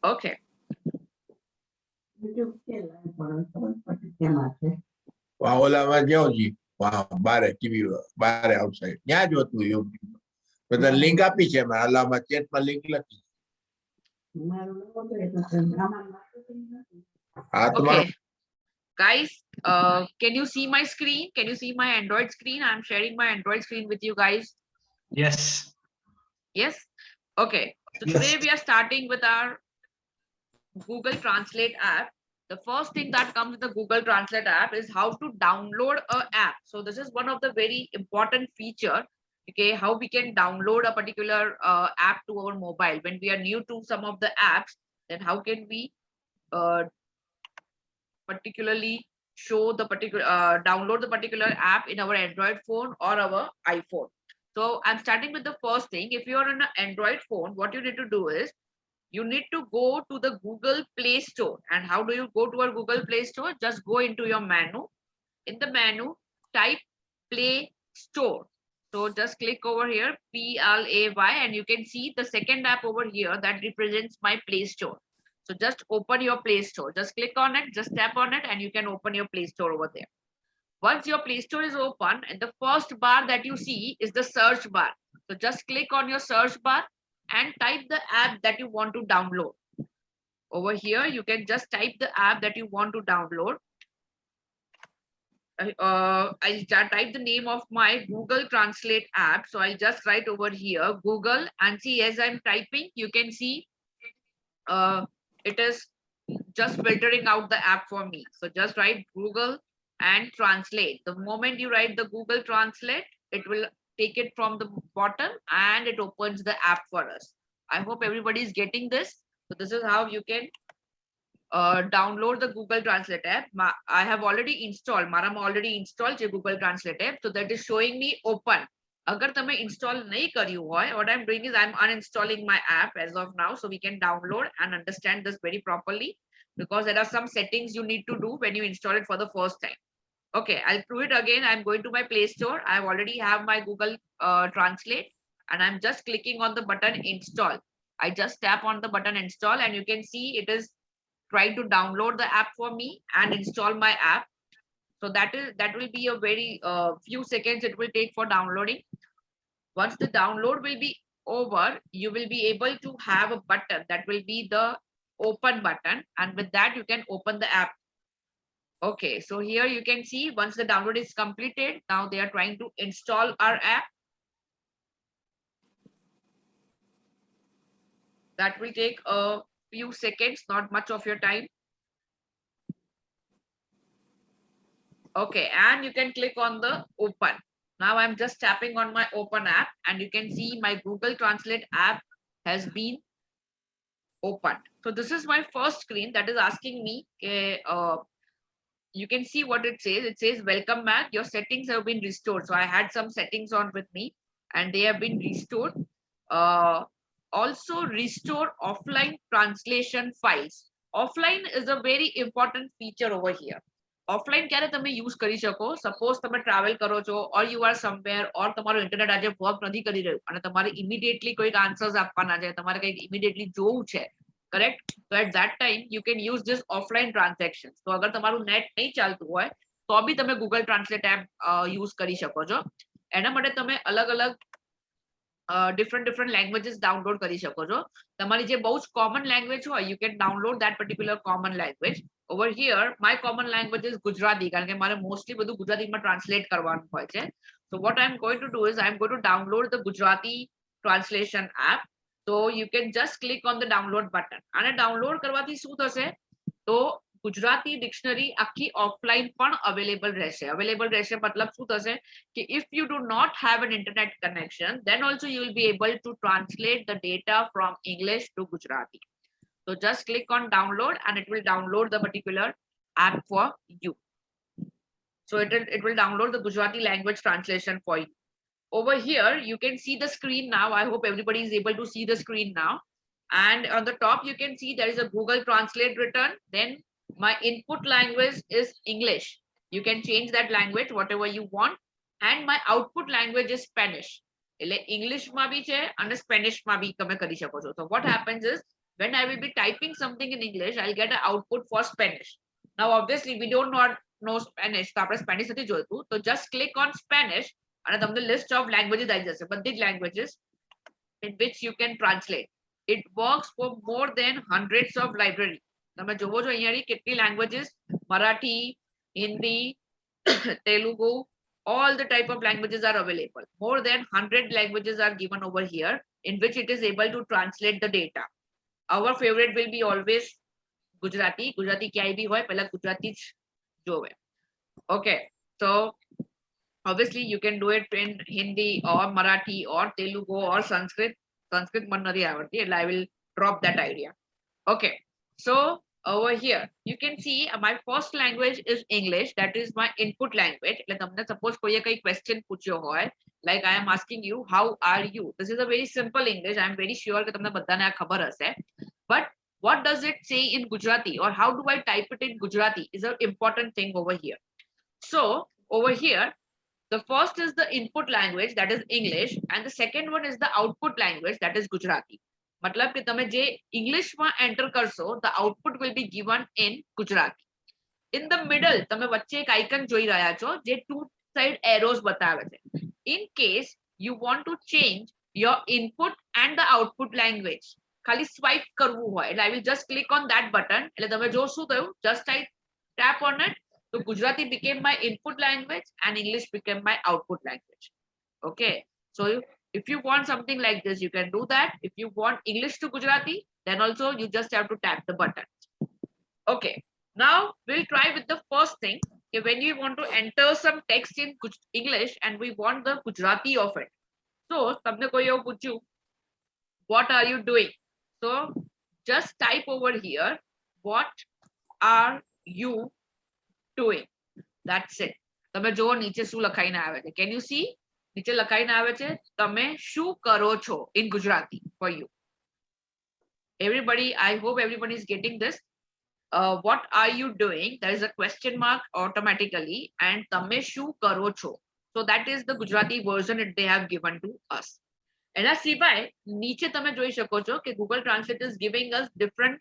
Okay. Wow, hola, Georgie. Wow, bare, TV, bare outside. Yeah, jo tu YouTube. But the link up is ma, Allah ma chat ma link lagi. Okay. Guys, can you see my screen? Can you see my Android screen? I'm sharing my Android screen with you guys. Yes. Yes. Okay. So today we are starting with our Google Translate app. The first thing that comes with the Google Translate app is how to download a app. So this is one of the very important feature. Okay, how we can download a particular app to our mobile when we are new to some of the apps. Then how can we uh, particularly show the particular download the particular app in our Android phone or our iPhone. So I'm starting with the first thing. If you're on an Android phone, what you need to do is you need to go to the Google Play Store. And how do you go to our Google Play Store? Just go into your menu. In the menu, type Play Store. So just click over here, PLAY, and you can see the second app over here that represents my Play Store. So just open your Play Store. Just click on it, just tap on it, and you can open your Play Store over there. Once your Play Store is open, and the first bar that you see is the search bar. So just click on your search bar and type the app that you want to download. Over here, you can just type the app that you want to download. I'll type the name of my Google Translate app. So I'll just write over here Google, and see as I'm typing, you can see it is just filtering out the app for me. So just write Google and Translate. The moment you write the Google Translate, it will take it from the bottom and it opens the app for us. I hope everybody is getting this. So this is how you can download the Google Translate app. I have already installed. Maram already installed the Google Translate app. So that is showing me open. Agar tame install nahi karyu hoy, what I'm doing is I'm uninstalling my app as of now, so we can download and understand this very properly, because there are some settings you need to do when you install it for the first time. Okay, I'll prove it again. I'm going to my Play Store. I already have my Google Translate, and I'm just clicking on the button install. I just tap on the button install, and you can see it is trying to download the app for me and install my app. So that will be a very few seconds it will take for downloading. Once the download will be over, you will be able to have a button that will be the open button, and with that you can open the app. Okay, so here you can see once the download is completed, now they are trying to install our app. That will take a few seconds, not much of your time. Okay, and you can click on the open. Now I'm just tapping on my open app, and you can see my Google Translate app has been opened. So this is my first screen that is asking me, you can see what it says. It says, welcome back. Your settings have been restored. So I had some settings on with me and they have been restored. Also restore offline translation files. Offline is a very important feature over here. Offline ક્યારે તમે use કરી શકો? Suppose તમે travel કરો છો or you are somewhere or તમારો internet આજે work નથી કરી રહ્યું અને તમારે immediately કોઈક answers આપવાના છે, તમારે કંઈક immediately જોવું છે, correct? So at that time you can use this offline transactions. So અગર તમારું net નહીં ચાલતું હોય તો બી તમે Google Translate app use કરી શકો છો. એના માટે તમે અલગ-અલગ different languages download કરી શકો છો. તમારી જે બહુ જ common language હોય, you can download that particular common language. Over here my common language is Gujarati, કારણ કે મારે mostly બધું ગુજરાતીમાં translate કરવાનું હોય છે. So what I'm going to do is I'm going to download the Gujarati translation app. So you can just click on the download button. અને download કરવાથી શું થશે? તો ગુજરાતી ડિક્શનરી આખી ઓફલાઈન પણ અવેલેબલ રહેશે. અવેલેબલ રહેશે મતલબ શું થશે કે if you do not have an internet connection, then also you will be able to translate the data from English to Gujarati. So just click on download and it will download the particular app for you. So it will download the Gujarati language translation for you. Over here you can see the screen now. I hope everybody is able to see the screen now. And on the top you can see there is a Google Translate written. Then my input language is English. You can change that language whatever you want. And my output language is Spanish. એટલે English માં બી છે અને Spanish માં બી તમે કરી શકો છો. So what happens is when I will be typing something in English, I'll get an output for Spanish. Now, obviously, we don't not know Spanish. તો આપણે Spanish નથી જોઈતું. તો just click on Spanish અને તમને list of languages આવી જશે. બધી જ languages in which you can translate. It works for more than hundreds of library. તમે જોવો છો અહીંયા કેટલી languages, Marathi, Hindi, Telugu, all the type of languages are available. More than 100 languages are given over here in which it is able to translate the data. Our favorite will be always Gujarati. Gujarati ક્યાંય બી હોય પહેલા ગુજરાતી જ જોવે. Okay, so obviously you can do it in Hindi or Marathi or Telugu or Sanskrit. Sanskrit મને નથી આવડતી એટલે I will drop that idea. Okay, so over here you can see my first language is English. That is my input language. એટલે તમને suppose કોઈએ કઈ question પૂછ્યો હોય, like I am asking you how are you, this is a very simple English. I am very sure કે તમને બધાને આ ખબર હશે, but what does it say in Gujarati or how do I type it in Gujarati is an important thing over here. So over here the first is the input language, that is English, and the second one is the output language, that is Gujarati. मतलब कि તમે જે English માં enter કરશો, the output will be given in Gujarati. In the middle તમે વચ્ચે એક icon જોઈ રહ્યા છો જે two side arrows બતાવે છે. In case you want to change your input and the output language, ખાલી swipe કરવું હોય એટલે I will just click on that button. એટલે તમે જો શું થયું, just I tap on it, so Gujarati became my input language and English became my output language. Okay, so if you want something like this, you can do that. If you want English to Gujarati, then also you just have to tap the button. Okay, now we'll try with the first thing. Okay, when you want to enter some text in English and we want the Gujarati of it. So, તમને કોઈ એવું પૂછ્યું, what are you doing? So, just type over here, what are you doing? That's it. તમે જો નીચે શું લખાઈને આવે છે. Can you see? નીચે લખાઈને આવે છે તમે શું કરો છો in Gujarati for you. Everybody, I hope everybody is getting this. What are you doing? There is a question mark automatically and તમે શું કરો છો. So that is the Gujarati version that they have given to us. એના સિવાય નીચે તમે જોઈ શકો છો કે Google Translate is giving us different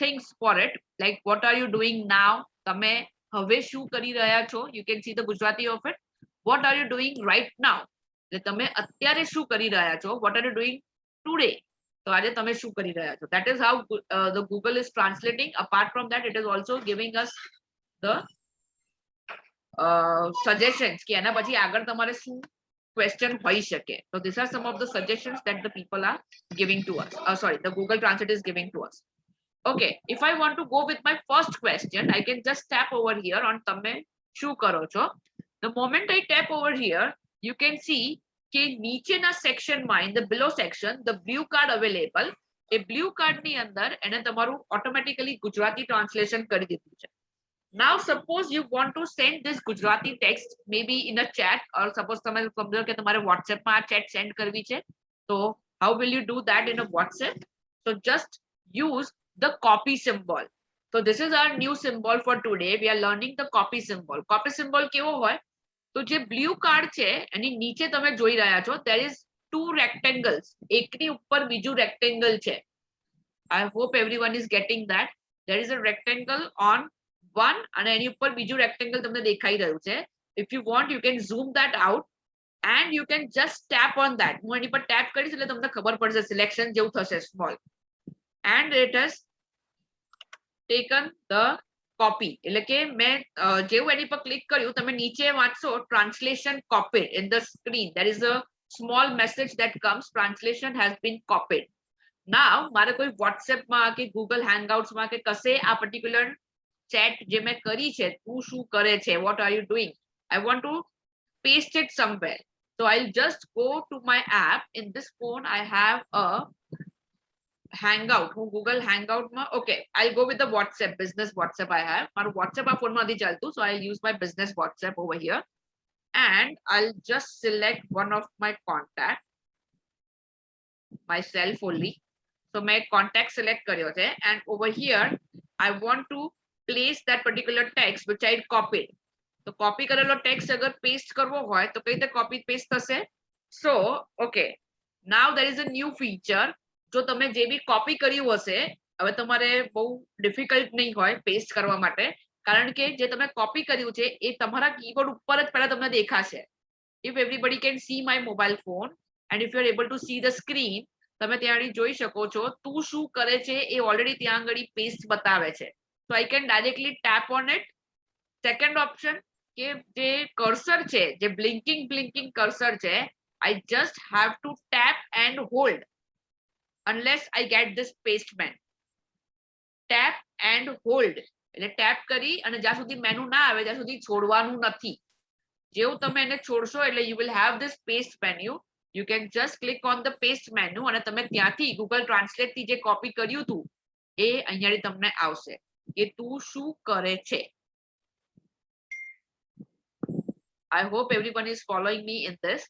things for it, like what are you doing now? તમે હવે શું કરી રહ્યા છો? You can see the Gujarati of it. What are you doing right now? તમે અત્યારે શું કરી રહ્યા છો? What are you doing today? તો આજે તમે શું કરી રહ્યા છો? That is how the Google is translating. Apart from that, it is also giving us the suggestions કે એના પછી આગળ તમારે શું question હોઈ શકે. So these are some of the suggestions that the people are giving to us. Sorry, the Google Translate is giving to us. Okay, if I want to go with my first question, I can just tap over here on તમે શું કરો છો. The moment I tap over here, you can see કે નીચેના section માં, in the below section, the blue card available. A blue card ની અંદર એને તમારું automatically Gujarati translation કરી દીધું છે. Now suppose you want to send this Gujarati text maybe in a chat, or suppose તમે સમજો કે તમારે WhatsApp માં આ chat send કરવી છે. So how will you do that in a WhatsApp? So just use the copy symbol. So this is our new symbol for today. We are learning the copy symbol. Copy symbol કેવો હોય? તો જે blue card છે એની નીચે તમે જોઈ રહ્યા છો, there is two rectangles. એકની ઉપર બીજું rectangle છે. I hope everyone is getting that. There is a rectangle on one and એની ઉપર બીજું rectangle તમને દેખાઈ રહ્યું છે. If you want, you can zoom that out and you can just tap on that. હું એની પર tap કરીશ એટલે તમને ખબર પડશે, selection જેવું થશે small. And it has taken the copy. એટલે કે મેં જેવું એની પર ક્લિક કર્યું, તમે નીચે વાંચશો translation copied in the screen. There is a small message that comes, translation has been copied. Now મારે કોઈ WhatsApp માં કે Google Hangouts માં કે કશે આ particular chat જે મેં કરી છે, તું શું કરે છે, what are you doing, I want to paste it somewhere. So I'll just go to my app. In this phone I have a Hangout. હું Google Hangout માં, okay, I'll go with the WhatsApp, business WhatsApp I have. મારું WhatsApp આ phone માં નથી ચાલતું, so I'll use my business WhatsApp over here and I'll just select one of my contact, myself only. So my contact select કર્યો છે and over here I want to place that particular text which I copied. So copy કરેલો text અગર paste કરવો હોય તો કઈ રીતે copy paste થશે? So okay, now there is a new feature જો તમે જે બી કોપી કર્યું હશે, હવે તમારે બહુ ડિફિકલ્ટ નહીં હોય પેસ્ટ કરવા માટે, કારણ કે જે તમે કોપી કર્યું છે એ તમારા કીબોર્ડ ઉપર જ પહેલા તમને દેખાશે. If everybody can see my mobile phone and if you are able to see the screen, તમે ત્યાં આગળ જોઈ શકો છો તું શું કરે છે એ ઓલરેડી ત્યાં આગળ પેસ્ટ બતાવે છે. So I can directly tap on it. Second option, કે જે કર્સર છે, જે blinking કર્સર છે, I just have to tap and hold unless I get this paste menu. Tap and hold એટલે ટેપ કરી અને જ્યાં સુધી મેનુ ના આવે ત્યાં સુધી છોડવાનું નથી. જેવું તમે એને છોડશો એટલે you will have this paste menu. You can just click on the paste menu અને તમે ત્યાંથી Google Translate થી જે કોપી કર્યું હતું એ અહીંયાથી તમને આવશે કે તું શું કરે છે. I hope everyone is following me in this.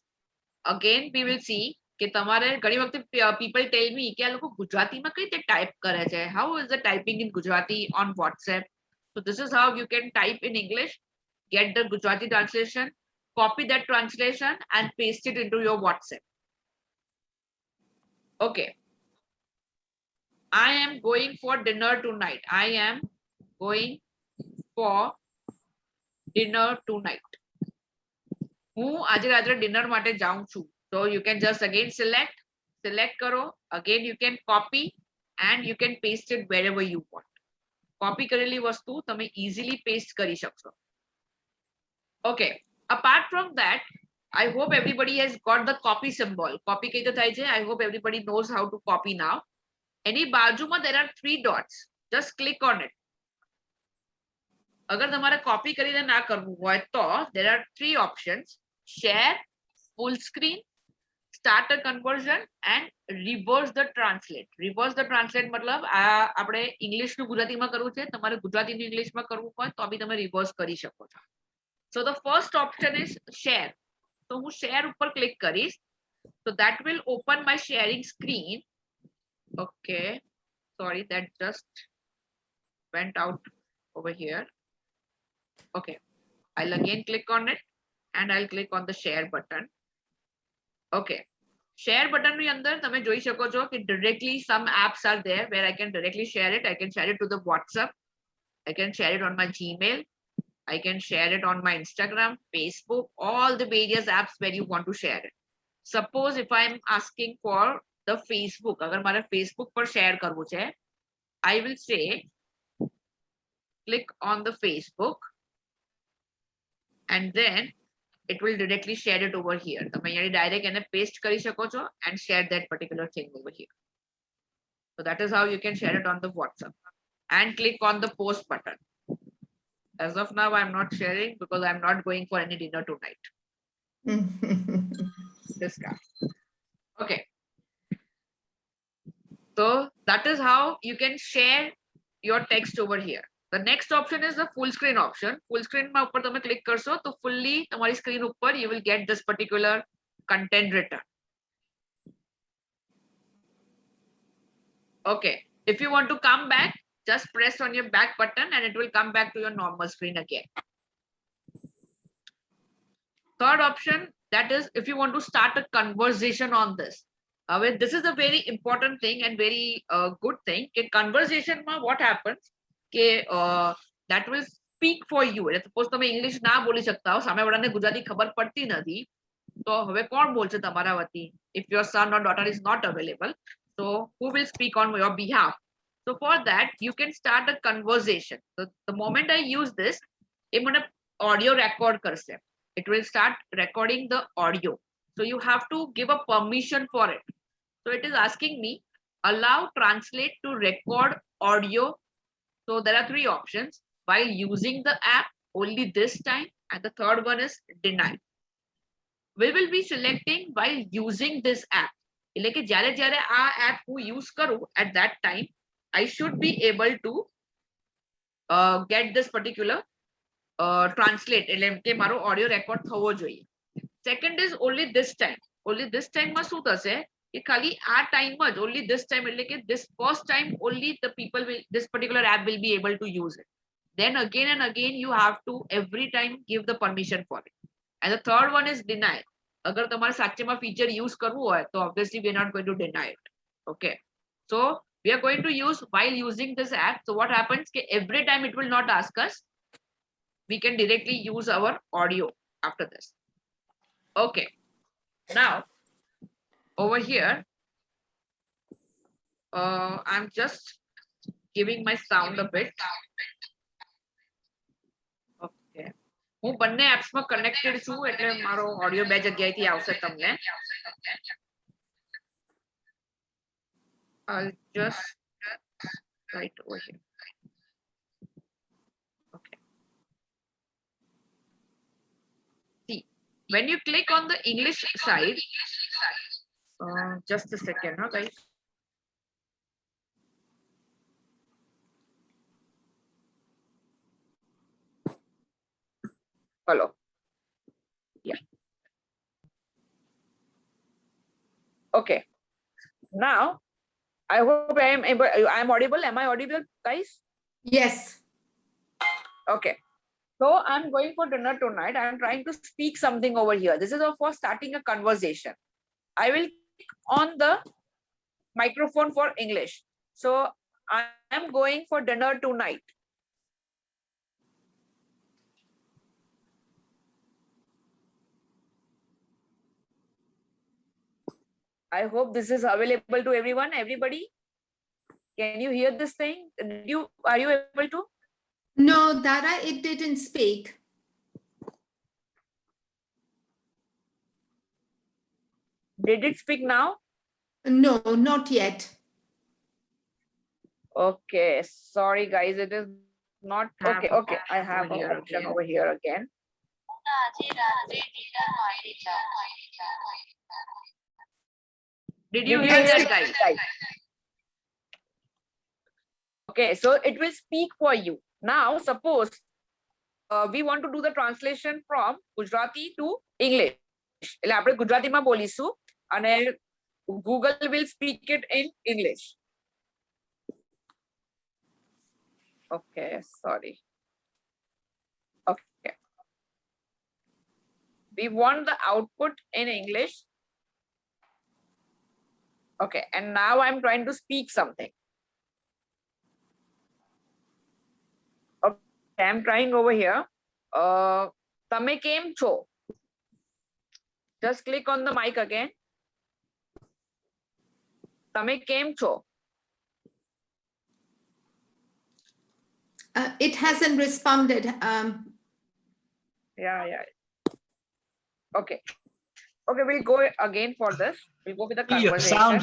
Again we will see કે તમારે ઘણી વખતે people tell me કે આ લોકો ગુજરાતીમાં કઈ રીતે ટાઈપ કરે છે. How is the typing in Gujarati on WhatsApp? So this is how you can type in English, get the Gujarati translation, copy that translation and paste it into your WhatsApp. Okay. I am going for dinner tonight. I am going for dinner tonight. હું આજે રાત્રે dinner માટે જાઉં છું. So you can just again select karo, again you can copy and you can paste it wherever you want. Copy કરેલી વસ્તુ તમે easily paste કરી શકશો. Okay, apart from that, I hope everybody has got the copy symbol. Copy કઈ રીતે થાય છે? I hope everybody knows how to copy now. એની બાજુમાં there are 3 dots. Just click on it. અગર તમારે copy કરીને ના કરવું હોય તો there are 3 options: share, full screen, start a conversion and reverse the translate. Reverse the translate મતલબ આ આપણે ઇંગ્લિશ નું ગુજરાતીમાં કરવું છે, તમારે ગુજરાતીનું ઇંગ્લિશમાં કરવું હોય તો બી તમે રિવર્સ કરી શકો છો. So the first option is share. So હું share ઉપર ક્લિક કરીશ. So that will open my sharing screen. Okay, sorry, that just went out over here. Okay, I'll again click on it and I'll click on the share button. Okay, share button ની અંદર તમે જોઈ શકો છો કે directly some apps are there where I can directly share it. I can share it to the WhatsApp, I can share it on my Gmail, I can share it on my Instagram, Facebook, all the various apps where you want to share it. Suppose if I'm asking for the Facebook, agar mara Facebook par share karvu છે, I will say click on the Facebook and then it will directly share it over here. તમે અહીંયા direct એને paste કરી શકો છો and share that particular thing over here. So that is how you can share it on the WhatsApp and click on the post button. As of now, I'm not sharing because I'm not going for any dinner tonight. This guy. Okay. So that is how you can share your text over here. The next option is the full screen option. Full screen માં ઉપર તમે click કરશો તો fully તમારી screen ઉપર you will get this particular content written. Okay, if you want to come back, just press on your back button and it will come back to your normal screen again. Third option, that is if you want to start a conversation on this. This is a very important thing and very good thing. In conversation ma what happens કે that will speak for you. Suppose તમે English ના બોલી શકતા હો, સામેવાળાને ગુજરાતી ખબર પડતી નથી, તો હવે કોણ બોલશે તમારા વતી? If your son or daughter is not available, so who will speak on your behalf? So for that you can start a conversation. So the moment I use this, એ મને audio record કરશે. It will start recording the audio. So you have to give a permission for it. So it is asking me, allow translate to record audio. So there are 3 options: while using the app, only this time, and the third one is deny. We will be selecting while using this app. એટલે કે જ્યારે જ્યારે આ app હું use કરું, at that time I should be able to get this particular translate. એટલે કે મારો audio record થવો જોઈએ. Second is only this time. Only this time માં શું થશે કે ખાલી આ time માં જ, only this time એટલે કે this first time only the people will, this particular app will be able to use it. Then again and again you have to every time give the permission for it. And the third one is deny. અગર તમારે સાચેમાં feature use કરવું હોય તો obviously we are not going to deny it. Okay. So we are going to use while using this app. So what happens? Every time it will not ask us. We can directly use our audio after this. Okay. Now over here, I'm just giving my sound a bit. Okay. હું બંને એપ્સમાં connected છું એટલે મારો audio બે જગ્યાએથી આવશે તમને. I'll just write over here. Okay. See, when you click on the English side, just a second, huh, guys? Hello. Yeah. Okay. Now, I hope I'm audible. Am I audible, guys? Yes. Okay. So I'm going for dinner tonight. I'm trying to speak something over here. This is for starting a conversation. I will click on the microphone for English. So I am going for dinner tonight. I hope this is available to everyone. Everybody, can you hear this thing? Are you able to? No, Dara, it didn't speak. Did it speak now? No, not yet. Okay, sorry guys, it is not. Okay, okay. I have an option over here again. Did you hear that, guys? Okay, so it will speak for you. Now, suppose we want to do the translation from Gujarati to English. એટલે આપણે ગુજરાતીમાં બોલીશું અને Google will speak it in English. Okay, sorry. Okay. We want the output in English. Okay, and now I'm trying to speak something. Okay, I'm trying over here. તમે કેમ છો? Just click on the mic again. તમે કેમ છો? It hasn't responded. Yeah. Okay. Okay, we'll go again for this. We'll go with the Your conversation. sound,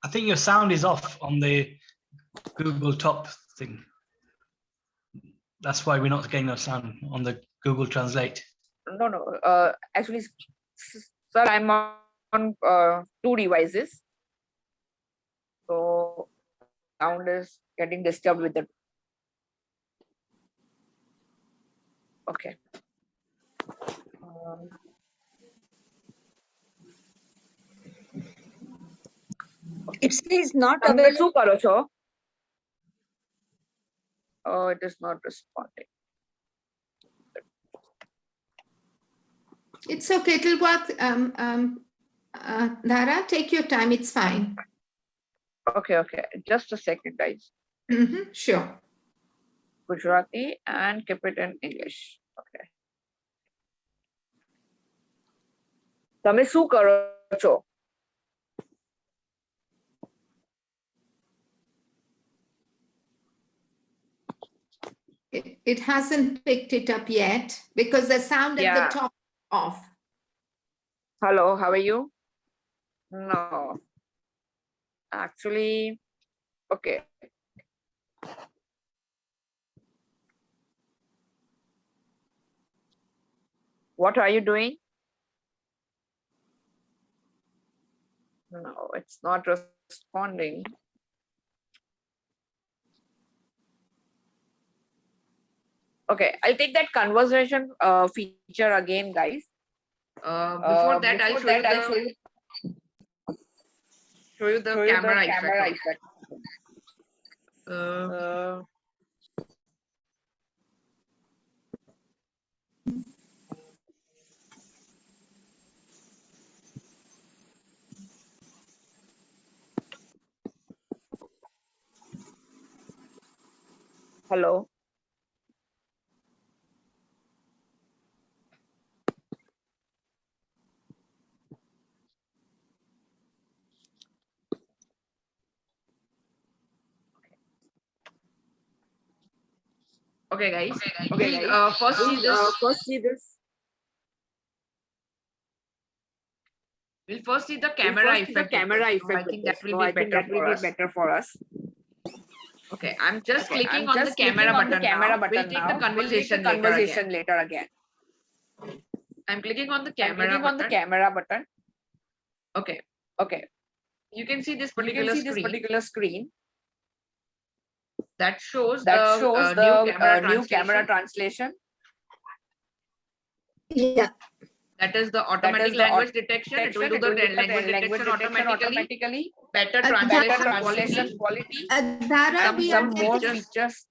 I think your sound is off on the Google Top thing. That's why we're not getting the sound on the Google Translate. No. Actually, sir, I'm on two devices. So sound is getting disturbed with the. Okay. It says not તમે available. શું કરો છો? Oh, it is not responding. It's okay. It'll work. Dara, take your time. It's fine. Okay. Just a second, guys. Sure. Gujarati and keep it in English. Okay. તમે શું કરો છો? It hasn't picked it up yet because the sound at the Yeah. top off. Hello, how are you? No. Actually, okay. What are you doing? No, it's not responding. Okay, I'll take that conversation feature again, guys. Before that, I'll show you the camera effect. Hello. Okay, guys. Okay, We'll guys. first see this. First see this. We'll first see the We'll camera first see the effect. with camera this. So I effect with think this. that will So be I think better that will for be us. better for us. Okay, I'm just Okay, clicking I'm on the just clicking camera on the button camera now. button We'll take the now. We'll take the conversation later again. conversation later again. I'm clicking on the I'm camera clicking on the button. camera button. Okay, Okay, you can see this you can particular see this screen particular screen that shows that the shows new camera the new camera translation. translation. Yeah. That is the That automatic is the language detection. It will do the language language detection detection automatically. automatically. Better Better translation Translation quality. quality. Dara, we are Some more getting, features.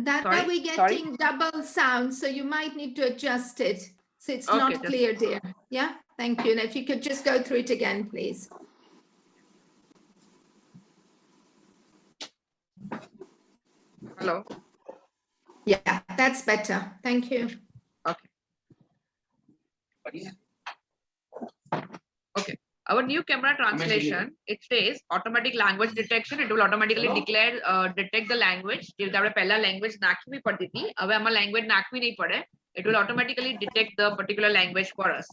Dara, Sorry? we're Sorry? getting double sound, so you might need to adjust it. So it's Okay, not just- clear, dear. Yeah, thank you. And if you could just go through it again, please. Hello. Yeah, that's better. Thank you. Okay. Our new camera translation, it says automatic language detection. It will automatically detect the language. જે રીતે આપણે પહેલા language નાખવી પડતી હતી, હવે આમાં language નાખવી નહીં પડે. It will automatically detect the particular language for us.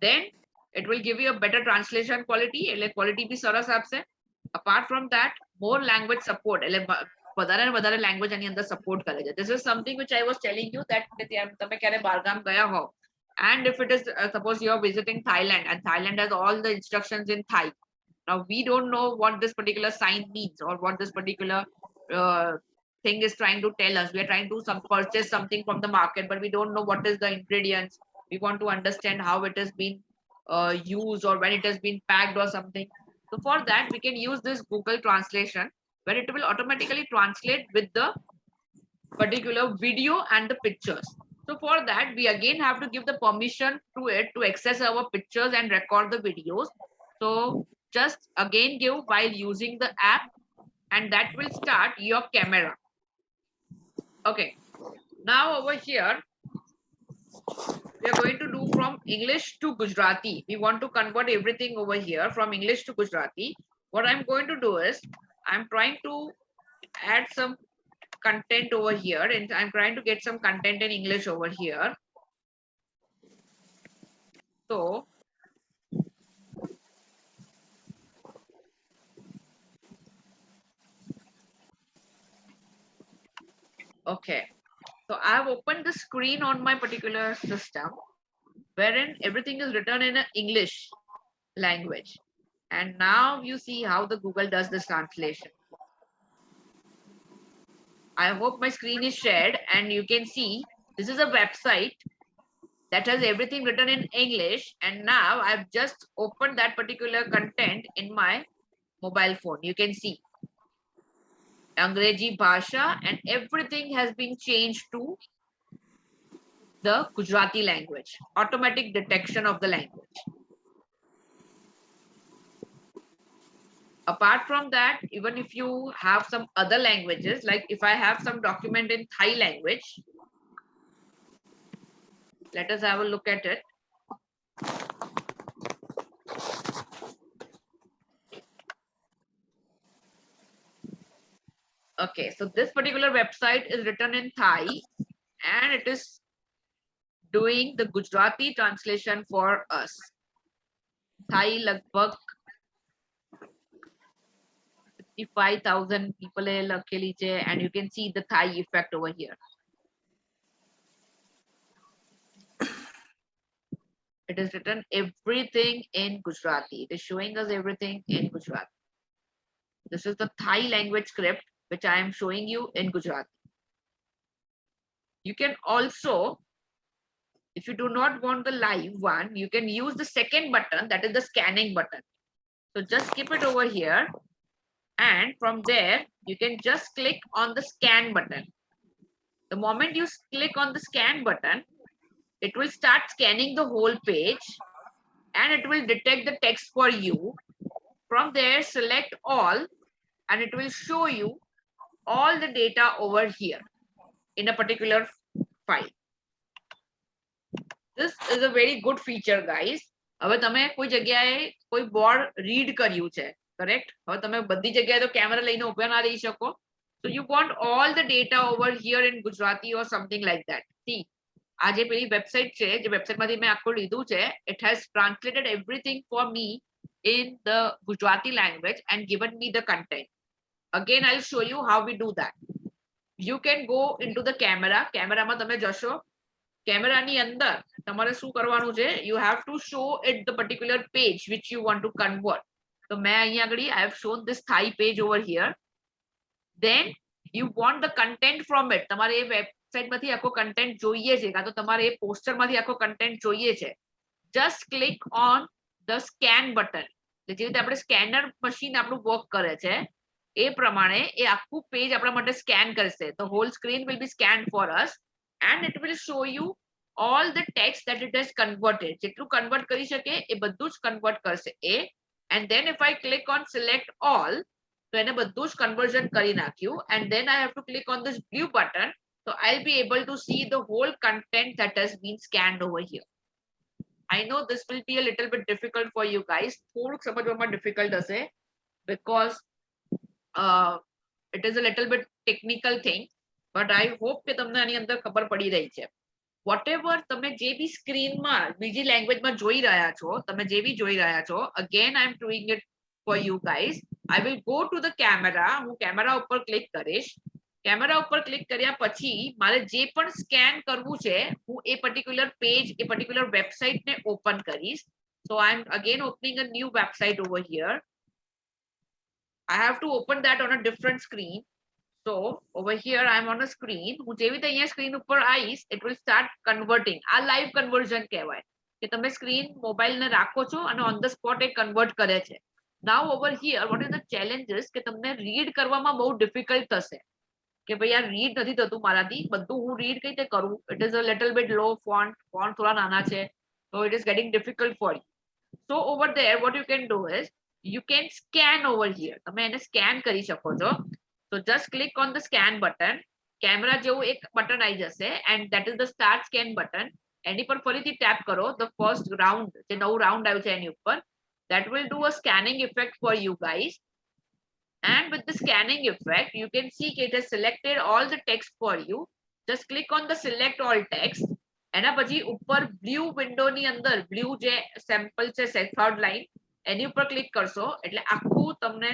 Then it will give you a better translation quality. એટલે quality બી સરસ આપશે. Apart from that, more language support. એટલે વધારે ને વધારે language આની અંદર support કરે છે. This is something which I was telling you that તમે ક્યારે બહારગામ ગયા હો. And if it is, suppose you are visiting Thailand and Thailand has all the instructions in Thai. Now we don't know what this particular sign means or what this particular thing is trying to tell us. We are trying to purchase something from the market, but we don't know what is the ingredients. We want to understand how it has been used or when it has been packed or something. So for that, we can use this Google translation where it will automatically translate with the particular video and the pictures. So for that, we again have to give the permission to it to access our pictures and record the videos. So just again give while using the app, and that will start your camera. Okay. Now over here, we are going to do from English to Gujarati. We want to convert everything over here from English to Gujarati. What I'm going to do is I'm trying to add some content over here, and I'm trying to get some content in English over here. So okay, so I have opened the screen on my particular system wherein everything is written in English language, and now you see how the Google does this translation. I hope my screen is shared and you can see this is a website that has everything written in English, and now I've just opened that particular content in my mobile phone. You can see Angrezi Bhasha, and everything has been changed to the Gujarati language, automatic detection of the language. Apart from that, even if you have some other languages, like if I have some document in Thai language, let us have a look at it. Okay, so this particular website is written in Thai and it is doing the Gujarati translation for us. Thai lagbhag 55,000 people લખેલી છે, and you can see the Thai effect over here. It is written everything in Gujarati. It is showing us everything in Gujarati. This is the Thai language script which I am showing you in Gujarati. You can also, if you do not want the live one, you can use the second button, that is the scanning button. So just keep it over here, and from there you can just click on the scan button. The moment you click on the scan button, it will start scanning the whole page and it will detect the text for you. From there, select all and it will show you all the data over here in a particular file. This is a very good feature, guys. હવે તમે કોઈ જગ્યાએ કોઈ board read કર્યું છે, correct? હવે તમે બધી જગ્યાએ તો કેમેરા લઈને ઉભા ના રહી શકો. So you want all the data over here in Gujarati or something like that. See, આ જે પેલી વેબસાઇટ છે, જે વેબસાઇટમાંથી મેં આખું લીધું છે, it has translated everything for me in the Gujarati language and given me the content. Again, I'll show you how we do that. You can go into the camera. કેમેરામાં તમે જશો. કેમેરાની અંદર તમારે શું કરવાનું છે? You have to show it the particular page which you want to convert. તો મેં અહીંયા આગળ I have shown this Thai page over here. Then you want the content from it. તમારે એ વેબસાઇટમાંથી આખો કન્ટેન્ટ જોઈએ છે, કાં તો તમારે એ પોસ્ટરમાંથી આખો કન્ટેન્ટ જોઈએ છે. Just click on the scan button. જે રીતે આપણે સ્કેનર મશીન આપણું વર્ક કરે છે એ પ્રમાણે એ આખું પેજ આપણા માટે સ્કેન કરશે. The whole screen will be scanned for us and it will show you all the text that it has converted. જેટલું કન્વર્ટ કરી શકે એ બધું જ કન્વર્ટ કરશે એ. And then if I click on select all, તો એને બધું જ કન્વર્ઝન કરી નાખ્યું. And then I have to click on this blue button. So I'll be able to see the whole content that has been scanned over here. I know this will be a little bit difficult for you guys. થોડુંક સમજવામાં difficult હશે because it is a little bit technical thing, but I hope કે તમને આની અંદર ખબર પડી રહી છે. Whatever તમે જે બી સ્ક્રીનમાં બીજી લેંગ્વેજમાં જોઈ રહ્યા છો, તમે જે બી જોઈ રહ્યા છો, again I am doing it for you guys. I will go to the camera. હું કેમેરા ઉપર ક્લિક કરીશ. કેમેરા ઉપર ક્લિક કર્યા પછી મારે જે પણ સ્કેન કરવું છે હું એ પર્ટિક્યુલર પેજ, એ પર્ટિક્યુલર વેબસાઇટને ઓપન કરીશ. So I am again opening a new website over here. I have to open that on a different screen. So over here I am on a screen. હું જેવી રીતે અહીંયા screen ઉપર આવીશ, it will start converting. આ live conversion કહેવાય કે તમે સ્ક્રીન મોબાઈલને રાખો છો અને on the spot A convert કરે છે. Now over here what is the challenges કે તમને રીડ કરવામાં બહુ ડિફિકલ્ટ થશે કે ભાઈ આ રીડ નથી થતું મારાથી, બધું હું રીડ કઈ રીતે કરું? It is a little bit low font થોડા નાના છે, so it is getting difficult for you. So over there what you can do is you can scan over here. તમે એને સ્કેન કરી શકો છો. So just click on the scan button. Camera જેવું એક બટન આવી જશે and that is the start scan button. એની પર ફરીથી ટેપ કરો. The first round, જે નવું રાઉન્ડ આવ્યું છે એની ઉપર, that will do a scanning effect for you guys. And with the scanning effect you can see it has selected all the text for you. Just click on the select all text. એના પછી ઉપર blue window ની અંદર blue જે sample છે third line એની ઉપર click કરશો એટલે આખું તમને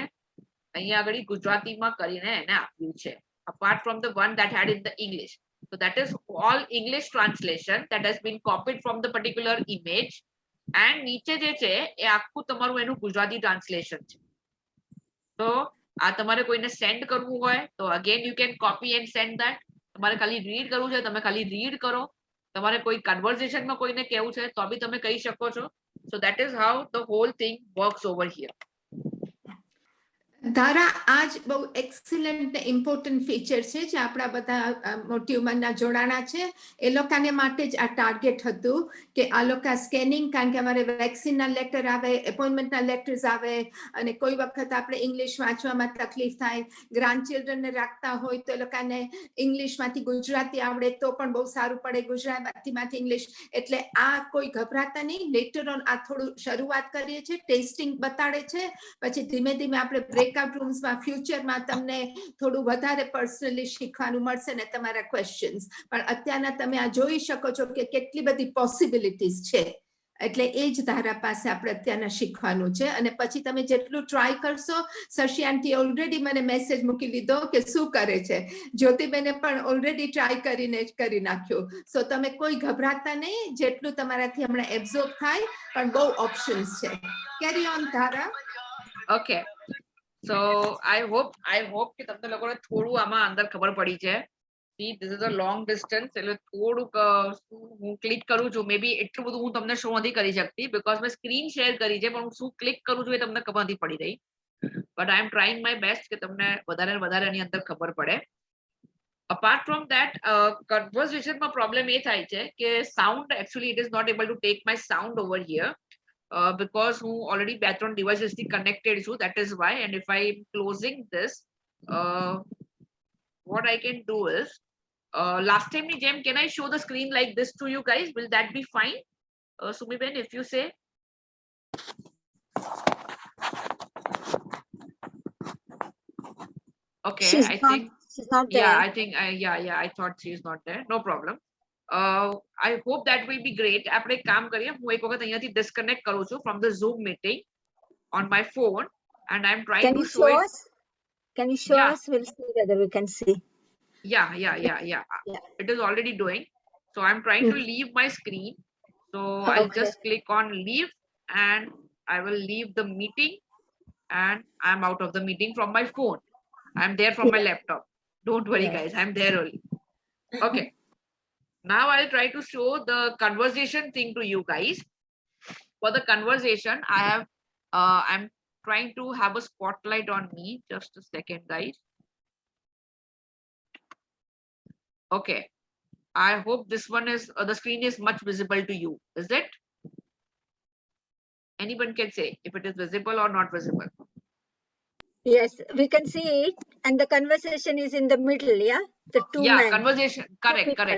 અહીંયા આગળ ગુજરાતીમાં કરીને એને આપ્યું છે, apart from the one that had in the English. So that is all English translation that has been copied from the particular image. And નીચે જે છે એ આખું તમારું એનું ગુજરાતી ટ્રાન્સલેશન છે. તો આ તમારે કોઈને સેન્ડ કરવું હોય તો again you can copy and send that. તમારે ખાલી રીડ કરવું છે, તમે ખાલી રીડ કરો. તમારે કોઈ કન્વર્ઝેશનમાં કોઈને કહેવું છે તો બી તમે કહી શકો છો. So that is how the whole thing works over here. ધારા આ જ બહુ એક્સિલન્ટ ને ઇમ્પોર્ટન્ટ ફીચર છે જે આપણા બધા મોટી ઉંમરના જોડાણા છે એ લોકોને માટે જ આ ટાર્ગેટ હતું કે આ લોકો સ્કેનિંગ, કારણ કે અમારે વેક્સિનના લેટર આવે, એપોઇન્ટમેન્ટના લેટર્સ આવે અને કોઈ વખત આપણે ઇંગ્લિશ વાંચવામાં તકલીફ થાય, ગ્રાન્ડ ચિલ્ડ્રનને રાખતા હોય તો એ લોકોને ઇંગ્લિશમાંથી ગુજરાતી આવડે તો પણ બહુ સારું પડે, ગુજરાતીમાંથી ઇંગ્લિશ. એટલે આ કોઈ ગભરાતા નહીં. લેટર ઓન આ થોડું શરૂઆત કરીએ છીએ, ટેસ્ટિંગ બતાડે છે, પછી ધીમે ધીમે આપણે બ્રેકઆઉટ રૂમ્સમાં ફ્યુચરમાં તમને થોડું વધારે પર્સનલી શીખવાનું મળશે ને તમારા ક્વેશ્ચન્સ. પણ અત્યારના તમે આ જોઈ શકો છો કે કેટલી બધી પોસિબિલિટીઝ છે. એટલે એ જ ધારા પાસે આપણે અત્યારના શીખવાનું છે. અને પછી તમે જેટલું ટ્રાય કરશો, શશી આંટી ઓલરેડી મને મેસેજ મૂકી લીધો કે શું કરે છે. જ્યોતિબેને પણ ઓલરેડી ટ્રાય કરીને કરી નાખ્યું. સો તમે કોઈ ગભરાતા નહીં, જેટલું તમારાથી હમણાં એબ્ઝોર્બ થાય, પણ બહુ ઓપ્શન્સ છે. કેરી ઓન ધારા. Okay. So I hope કે તમને લોકોને થોડું આમાં અંદર ખબર પડી છે. See, this is a long distance. એટલે થોડુંક હું ક્લિક કરું છું, મે બી એટલું બધું હું તમને શો નથી કરી શકતી બીકોઝ મેં સ્ક્રીન શેર કરી છે, પણ હું શું ક્લિક કરું છું એ તમને ખબર નથી પડી રહી. But I am trying my best કે તમને વધારે ને વધારે આની અંદર ખબર પડે. Apart from that, conversation માં problem એ થાય છે કે sound, actually it is not able to take my sound over here. Because હું already background devices connected છું, that is why. And if I am closing this, what I can do is, last time ni jem, can I show the screen like this to you guys? Will that be fine? Sumiben, if you say. Okay, She's I not, think. she's not there. Yeah, I think I thought she's not there. No problem. I hope that will be great. આપણે એક કામ કરીએ, હું એક વખત અહીંયાથી disconnect કરું છું from the Zoom meeting on my phone, and I'm trying Can to you show show it. us? Can you show Yeah. us? We'll see whether we can see. Yeah. Yeah. It is already doing. So I'm trying to leave my screen. So I'll Okay. just click on leave, and I will leave the meeting, and I'm out of the meeting from my phone. I'm there from my laptop. Don't worry, Yeah. guys. I'm there only. Okay. Now I'll try to show the conversation thing to you guys. For the conversation, I'm trying to have a spotlight on me. Just a second, guys. Okay. I hope this one is, the screen is much visible to you. Is it? Anyone can say if it is visible or not visible. Yes, we can see it. And the conversation is in the middle, yeah? The two Yeah, men. conversation. Correct. people.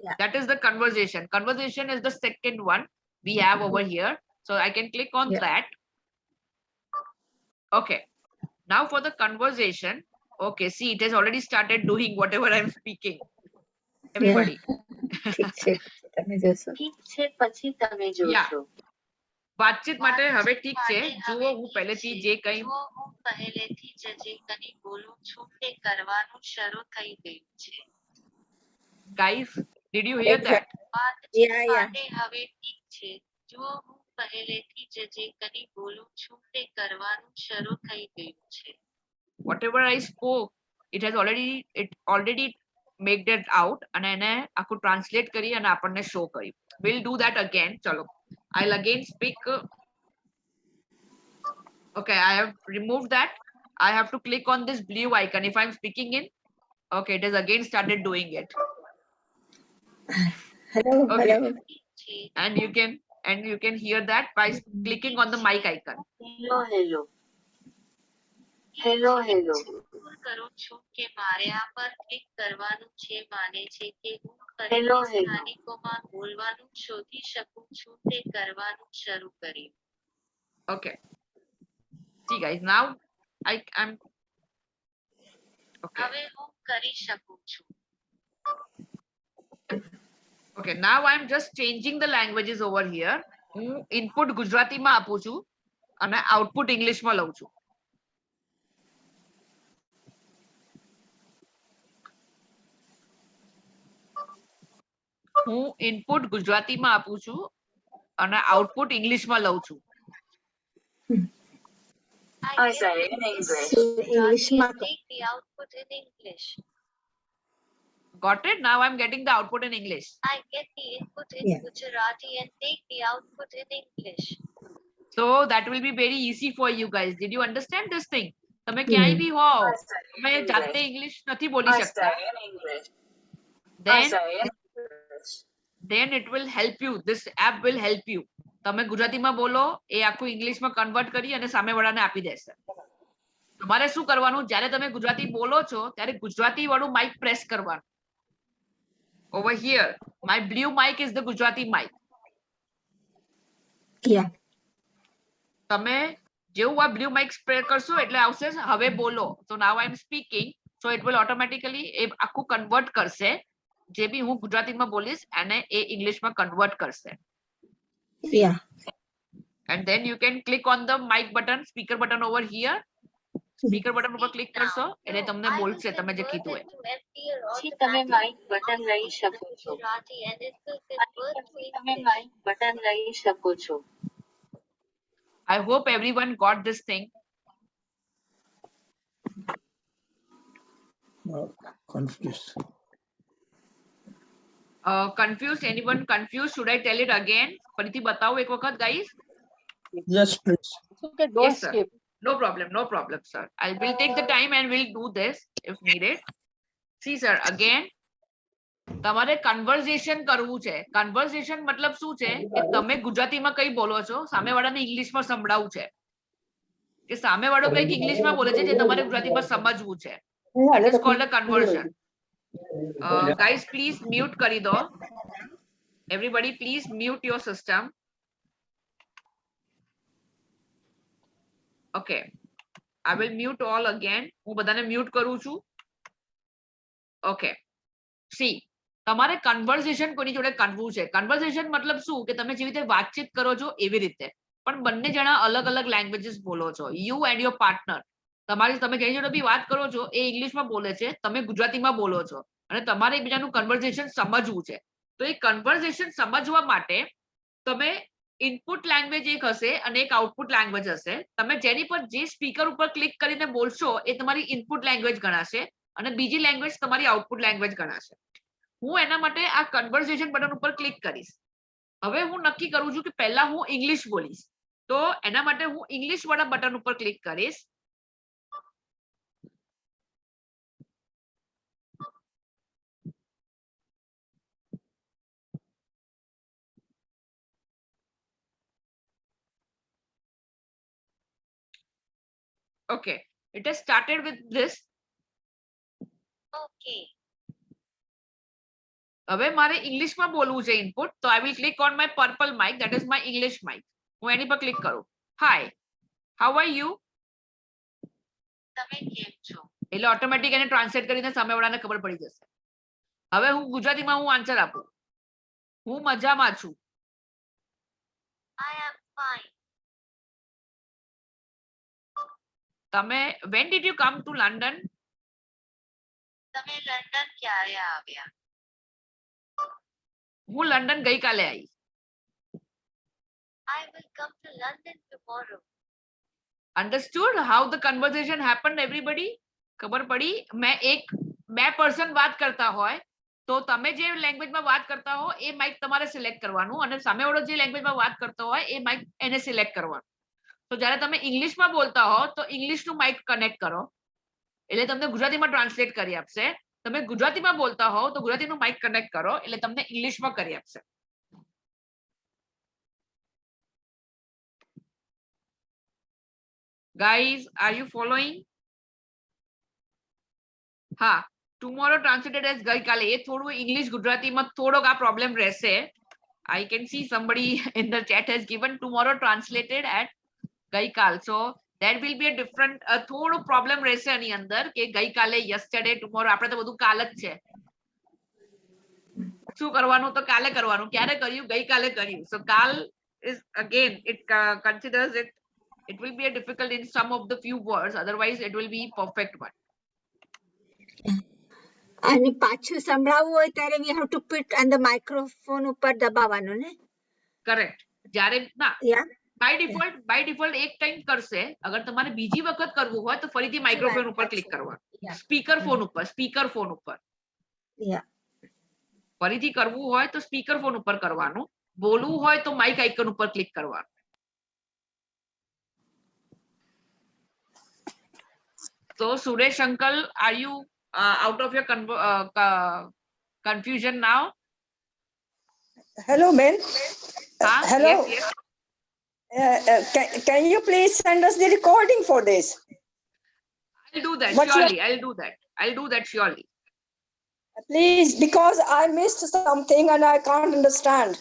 Yeah. That is the conversation. Conversation is the second one we have over here. So I can click on Yeah. that. Okay. Now for the conversation. Okay, see, it has already started doing whatever I'm speaking. Everybody. ઠીક છે. તમે જોશો. Yeah. વાતચીત માટે હવે ઠીક છે. જુઓ, હું પહેલેથી જે કંઈ guys, did you hear that? Yeah, yeah. Whatever I spoke, it already made it out, and એને આખું translate કરી અને આપણને show કર્યું. We'll do that again. ચલો. I'll again speak. Okay, I have removed that. I have to click on this blue icon if I'm speaking in. Okay, it has again started doing it. Hello, Okay. hello. And you can hear that by clicking on the mic icon. Hello. Okay. See, guys, now I'm okay. Okay, now I'm just changing the languages over here. હું input ગુજરાતીમાં આપું છું અને output ઇંગ્લિશમાં લઉં છું. હું input ગુજરાતીમાં આપું છું અને output ઇંગ્લિશમાં લઉં છું. I say in English. English માં તો. Take the output in English. Got it? Now I'm getting the output in English. I get the input in Yeah. Gujarati and take the output in English. So that will be very easy for you guys. Did you understand this thing? તમે ક્યાંય બી હો, તમે જાતે English નથી બોલી શકતા. Then it will help you. This app will help you. તમે ગુજરાતીમાં બોલો, એ આખું ઇંગ્લિશમાં કન્વર્ટ કરી અને સામેવાળાને આપી દેશે. તમારે શું કરવાનું, જ્યારે તમે ગુજરાતી બોલો છો ત્યારે ગુજરાતી વાળું માઇક પ્રેસ કરવાનું. Over here, my blue mic is the Gujarati mic. Yeah. તમે જેવું આ blue mic સ્પ્રે કરશો એટલે આવશે હવે બોલો. So now I'm speaking, so it will automatically એ આખું કન્વર્ટ કરશે. જે બી હું ગુજરાતીમાં બોલીશ એને એ ઇંગ્લિશમાં કન્વર્ટ કરશે. Yeah. And then you can click on the mic button, speaker button over here. Speaker button ઉપર ક્લિક કરશો એટલે તમને બોલશે તમે જે કીધું એ. તમે માઇક બટન લઈ શકો છો. તમે માઇક બટન લઈ શકો છો. I hope everyone got this thing. Confused. Confused? Anyone confused? Should I tell it again? ફરીથી બતાવો એક વખત, guys. Yes, please. Okay, don't Yes, sir. skip. No problem, sir. We'll take the time and we'll do this if needed. See, sir, again, તમારે conversion કરવું છે. Conversion મતલબ શું છે કે તમે ગુજરાતીમાં કઈ બોલો છો, સામેવાળાને ઇંગ્લિશમાં સંભળાવવું છે, કે સામેવાળો કઈક ઇંગ્લિશમાં બોલે છે જે તમારે ગુજરાતીમાં સમજવું છે. That is called a conversion. Guys, please mute કરી દો. Everybody, please mute your system. Okay. I will mute all again. હું બધાને mute કરું છું. Okay. See, તમારે કન્વર્સેશન કોની જોડે કરવું છે. કન્વર્સેશન મતલબ શું કે તમે જેવી રીતે વાતચીત કરો છો એવી રીતે, પણ બંને જણા અલગ અલગ લેંગ્વેજીસ બોલો છો. યુ એન્ડ યોર પાર્ટનર, તમે જેની જોડે બી વાત કરો છો એ ઇંગ્લિશમાં બોલે છે, તમે ગુજરાતીમાં બોલો છો, અને તમારે એકબીજાનું કન્વર્સેશન સમજવું છે. તો એ કન્વર્સેશન સમજવા માટે તમે ઇનપુટ લેંગ્વેજ એક હશે અને એક આઉટપુટ લેંગ્વેજ હશે. તમે જેની પર જે સ્પીકર ઉપર ક્લિક કરીને બોલશો એ તમારી ઇનપુટ લેંગ્વેજ ગણાશે અને બીજી લેંગ્વેજ તમારી આઉટપુટ લેંગ્વેજ ગણાશે. હું એના માટે આ કન્વર્સેશન બટન ઉપર ક્લિક કરીશ. હવે હું નક્કી કરું છું કે પહેલા હું ઇંગ્લિશ બોલીશ, તો એના માટે હું ઇંગ્લિશ વાળા બટન ઉપર ક્લિક કરીશ. Okay, it has started with this. Okay. હવે મારે ઇંગ્લિશમાં બોલવું છે ઇનપુટ, તો I will click on my purple mic, that is my English mic. હું એની પર ક્લિક કરું. Hi, how are you? તમે કેમ છો? એટલે ઓટોમેટિક એને ટ્રાન્સલેટ કરીને સામેવાળાને ખબર પડી જશે. હવે હું ગુજરાતીમાં હું આન્સર આપું. હું મજામાં છું. I am fine. તમે when did you come to London? તમે લંડન ક્યારે આવ્યા? હું લંડન ગઈકાલે આવી. I will come to London tomorrow. Understood how the conversation happened, everybody? ખબર પડી? બે પર્સન વાત કરતા હોય તો તમે જે લેંગ્વેજમાં વાત કરતા હો એ માઇક તમારે સિલેક્ટ કરવાનું, અને સામેવાળો જે લેંગ્વેજમાં વાત કરતો હોય એ માઇક એને સિલેક્ટ કરવાનું. તો જ્યારે તમે ઇંગ્લિશમાં બોલતા હો તો ઇંગ્લિશનું માઇક કનેક્ટ કરો એટલે તમને ગુજરાતીમાં ટ્રાન્સલેટ કરી આપશે. તમે ગુજરાતીમાં બોલતા હો તો ગુજરાતીનું માઇક કનેક્ટ કરો એટલે તમને ઇંગ્લિશમાં કરી આપશે. Guys, are you following? હા, tomorrow translated as ગઈકાલે. એ થોડું ઇંગ્લિશ ગુજરાતીમાં થોડોક આ પ્રોબ્લેમ રહેશે. I can see somebody in the chat has given tomorrow translated at ગઈકાલ. So there will be a different થોડો પ્રોબ્લેમ રહેશે આની અંદર કે ગઈકાલે, yesterday, tomorrow. આપણે તો બધું કાલ જ છે. શું કરવાનું તો કાલે કરવાનું. ક્યારે કર્યું? ગઈકાલે કર્યું. So કાલ is again it considers it will be a difficult in some of the few words, otherwise it will be perfect one. અને પાછું સંભળાવવું હોય ત્યારે we have to put on the microphone ઉપર દબાવવાનું ને? Correct. જ્યારે ના Yeah. બાય ડિફોલ્ટ એક time કરશે. અગર તમારે બીજી વખત કરવું હોય તો ફરીથી માઇક્રોફોન ઉપર ક્લિક કરવાનું. સ્પીકર ફોન ઉપર Yeah. ફરીથી કરવું હોય તો સ્પીકર ફોન ઉપર કરવાનું. બોલવું હોય તો માઇક આઇકન ઉપર ક્લિક કરવાનું. So Suresh uncle, are you out of your confusion now? Hello, ma'am. Huh? Hello. Yes. Can you please send us the recording for this? I'll do that What's your- surely. I'll do that surely. Please, because I missed something and I can't understand.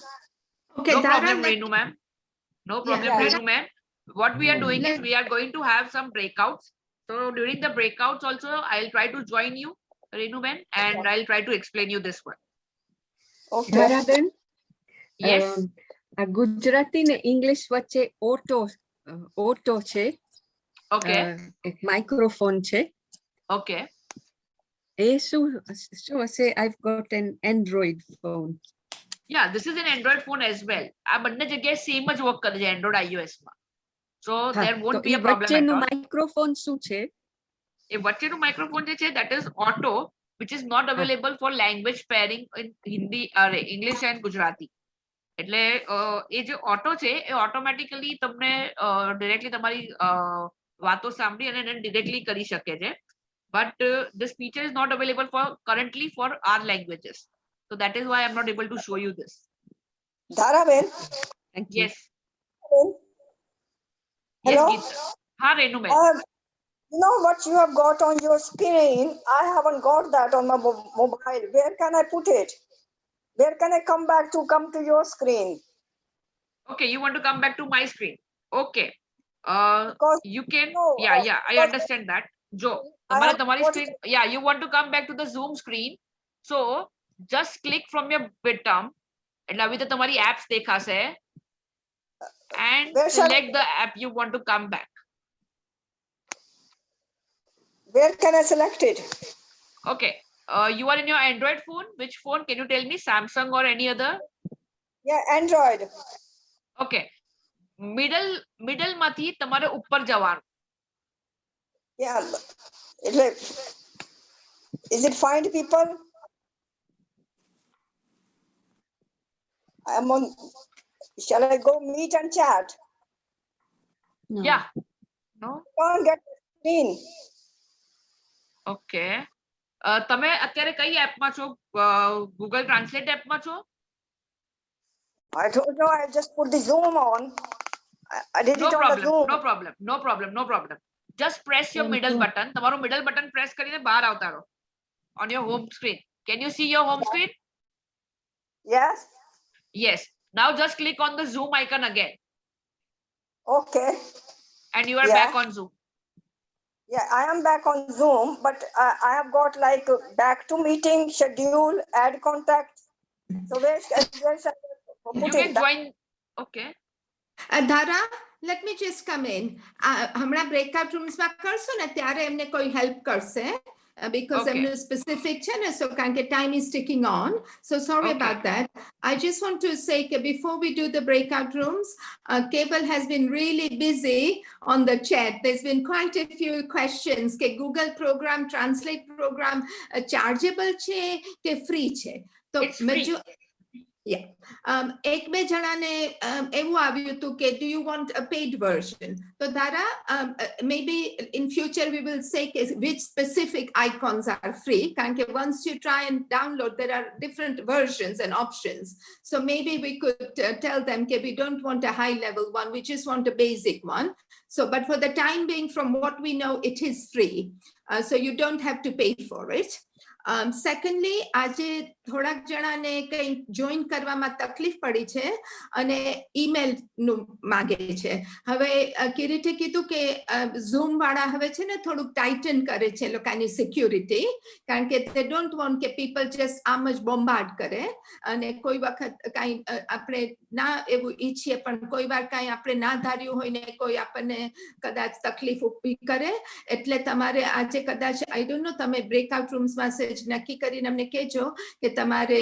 Okay, No Dara, problem, let- Renu ma'am. No problem, Yeah. Renu ma'am. What we are doing is Let- we are going to have some breakouts. So during the breakouts also, I'll try to join you, Renu ma'am, and I'll try to explain you this one. Okay. Dharaben, Yes. આ ગુજરાતી ને English વચ્ચે auto છે, Okay. એક microphone છે. Okay. એ શું હશે? I've got an Android phone. Yeah, this is an Android phone as well. આ બંને જગ્યાએ સેમ જ વર્ક કરે છે Android iOS માં. So હા, there won't તો be A a problem at વચ્ચેનું all. માઇક્રોફોન શું છે? એ વચ્ચેનું માઇક્રોફોન જે છે that is auto, which is not available for language pairing in Hindi, English and Gujarati. એટલે એ જે ઓટો છે એ ઓટોમેટિકલી તમને ડિરેક્ટલી તમારી વાતો સાંભળી અને એને ડિરેક્ટલી કરી શકે છે. But this feature is not available for currently for our languages. So that is why I'm not able to show you this. Dhara, ma'am. Thank you. Yes. Hello. Yes, Geeta. Ha, Renu ma'am. You know what you have got on your screen? I haven't got that on my mobile. Where can I put it? Where can I come back to come to your screen? Okay, you want to come back to my screen. Okay. Because You can, no, yeah, I because understand that. Jo, I તમારે have તમારી got screen, yeah, you want to come back to the Zoom screen. So just click from your bottom. એટલે આવી તો તમારી apps દેખાશે. And Where shall select the app you want to come back. where can I select it? Okay. You are in your Android phone. Which phone? Can you tell me? Samsung or any other? Yeah, Android. Okay. Middle માંથી તમારે ઉપર જવાનું. Yeah. Is it find people? I'm on. Shall I go meet and chat? No. Yeah. No? Can't get the screen. Okay. તમે અત્યારે કઈ એપમાં છો? Google Translate એપમાં છો? I don't know. I just put the Zoom on. I did No it on the problem. Zoom. No problem. Just press your Thank middle you. button. તમારું middle button press કરીને બહાર આવતા રહો. On your home screen. Can you see your home screen? Yes. Yes. Now just click on the Zoom icon again. Okay. And you are Yeah. back on Zoom. Yeah, I am back on Zoom, but I have got like back to meeting, schedule, add contacts. So where shall I You put can it? join. Okay. Dhara, let me just come in. હમણાં breakout rooms માં કરશો ને ત્યારે એમને કોઈ help કરશે. Because Okay. I'm specific channel, so time is ticking on. So sorry Okay. about that. I just want to say that before we do the breakout rooms, Cable has been really busy on the chat. There's been quite a few questions. Ke Google program, Translate program, chargeable che ke free che? So It's free. Yeah. એક બે જણાને એવું આવ્યું હતું કે do you want a paid version? So Dhara, maybe in future we will say which specific icons are free. Because once you try and download, there are different versions and options. So maybe we could tell them that we don't want a high level one, we just want a basic one. So, but for the time being, from what we know, it is free. So you don't have to pay for it. Secondly, આજે થોડાક જણાને કઈ join કરવામાં તકલીફ પડી છે અને email નું માંગે છે. હવે કિરીટે કીધું કે ઝૂમ વાળા હવે છે ને થોડુંક ટાઇટન કરે છે લોકોની સિક્યુરિટી, કારણ કે they don't want કે people just આમ જ બોમ્બાર્ડ કરે અને કોઈ વખત કાંઈ આપણે ના એવું ઈચ્છીએ પણ કોઈ વાર કાંઈ આપણે ના ધાર્યું હોય ને કોઈ આપણને કદાચ તકલીફ ઊભી કરે. એટલે તમારે આજે કદાચ I don't know તમે બ્રેકઆઉટ રૂમ્સમાં નક્કી કરીને અમને કહેજો કે તમારે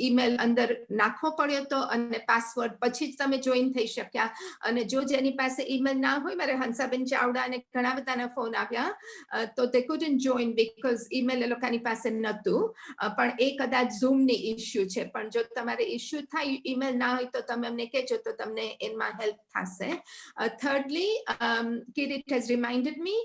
ઈમેલ અંદર નાખવો પડ્યો તો અને પાસવર્ડ પછી જ તમે જોઈન થઈ શક્યા. અને જો જેની પાસે ઈમેલ ના હોય, મારે હંસાબેન ચાવડા અને ઘણા બધાના ફોન આવ્યા તો they couldn't join because email એ લોકોની પાસે નહોતું. પણ એ કદાચ ઝૂમની ઇશ્યુ છે. પણ જો તમારે ઇશ્યુ થાય ઈમેલ ના હોય તો તમે અમને કહેજો તો તમને એમાં હેલ્પ થશે. Thirdly, Kirit has reminded me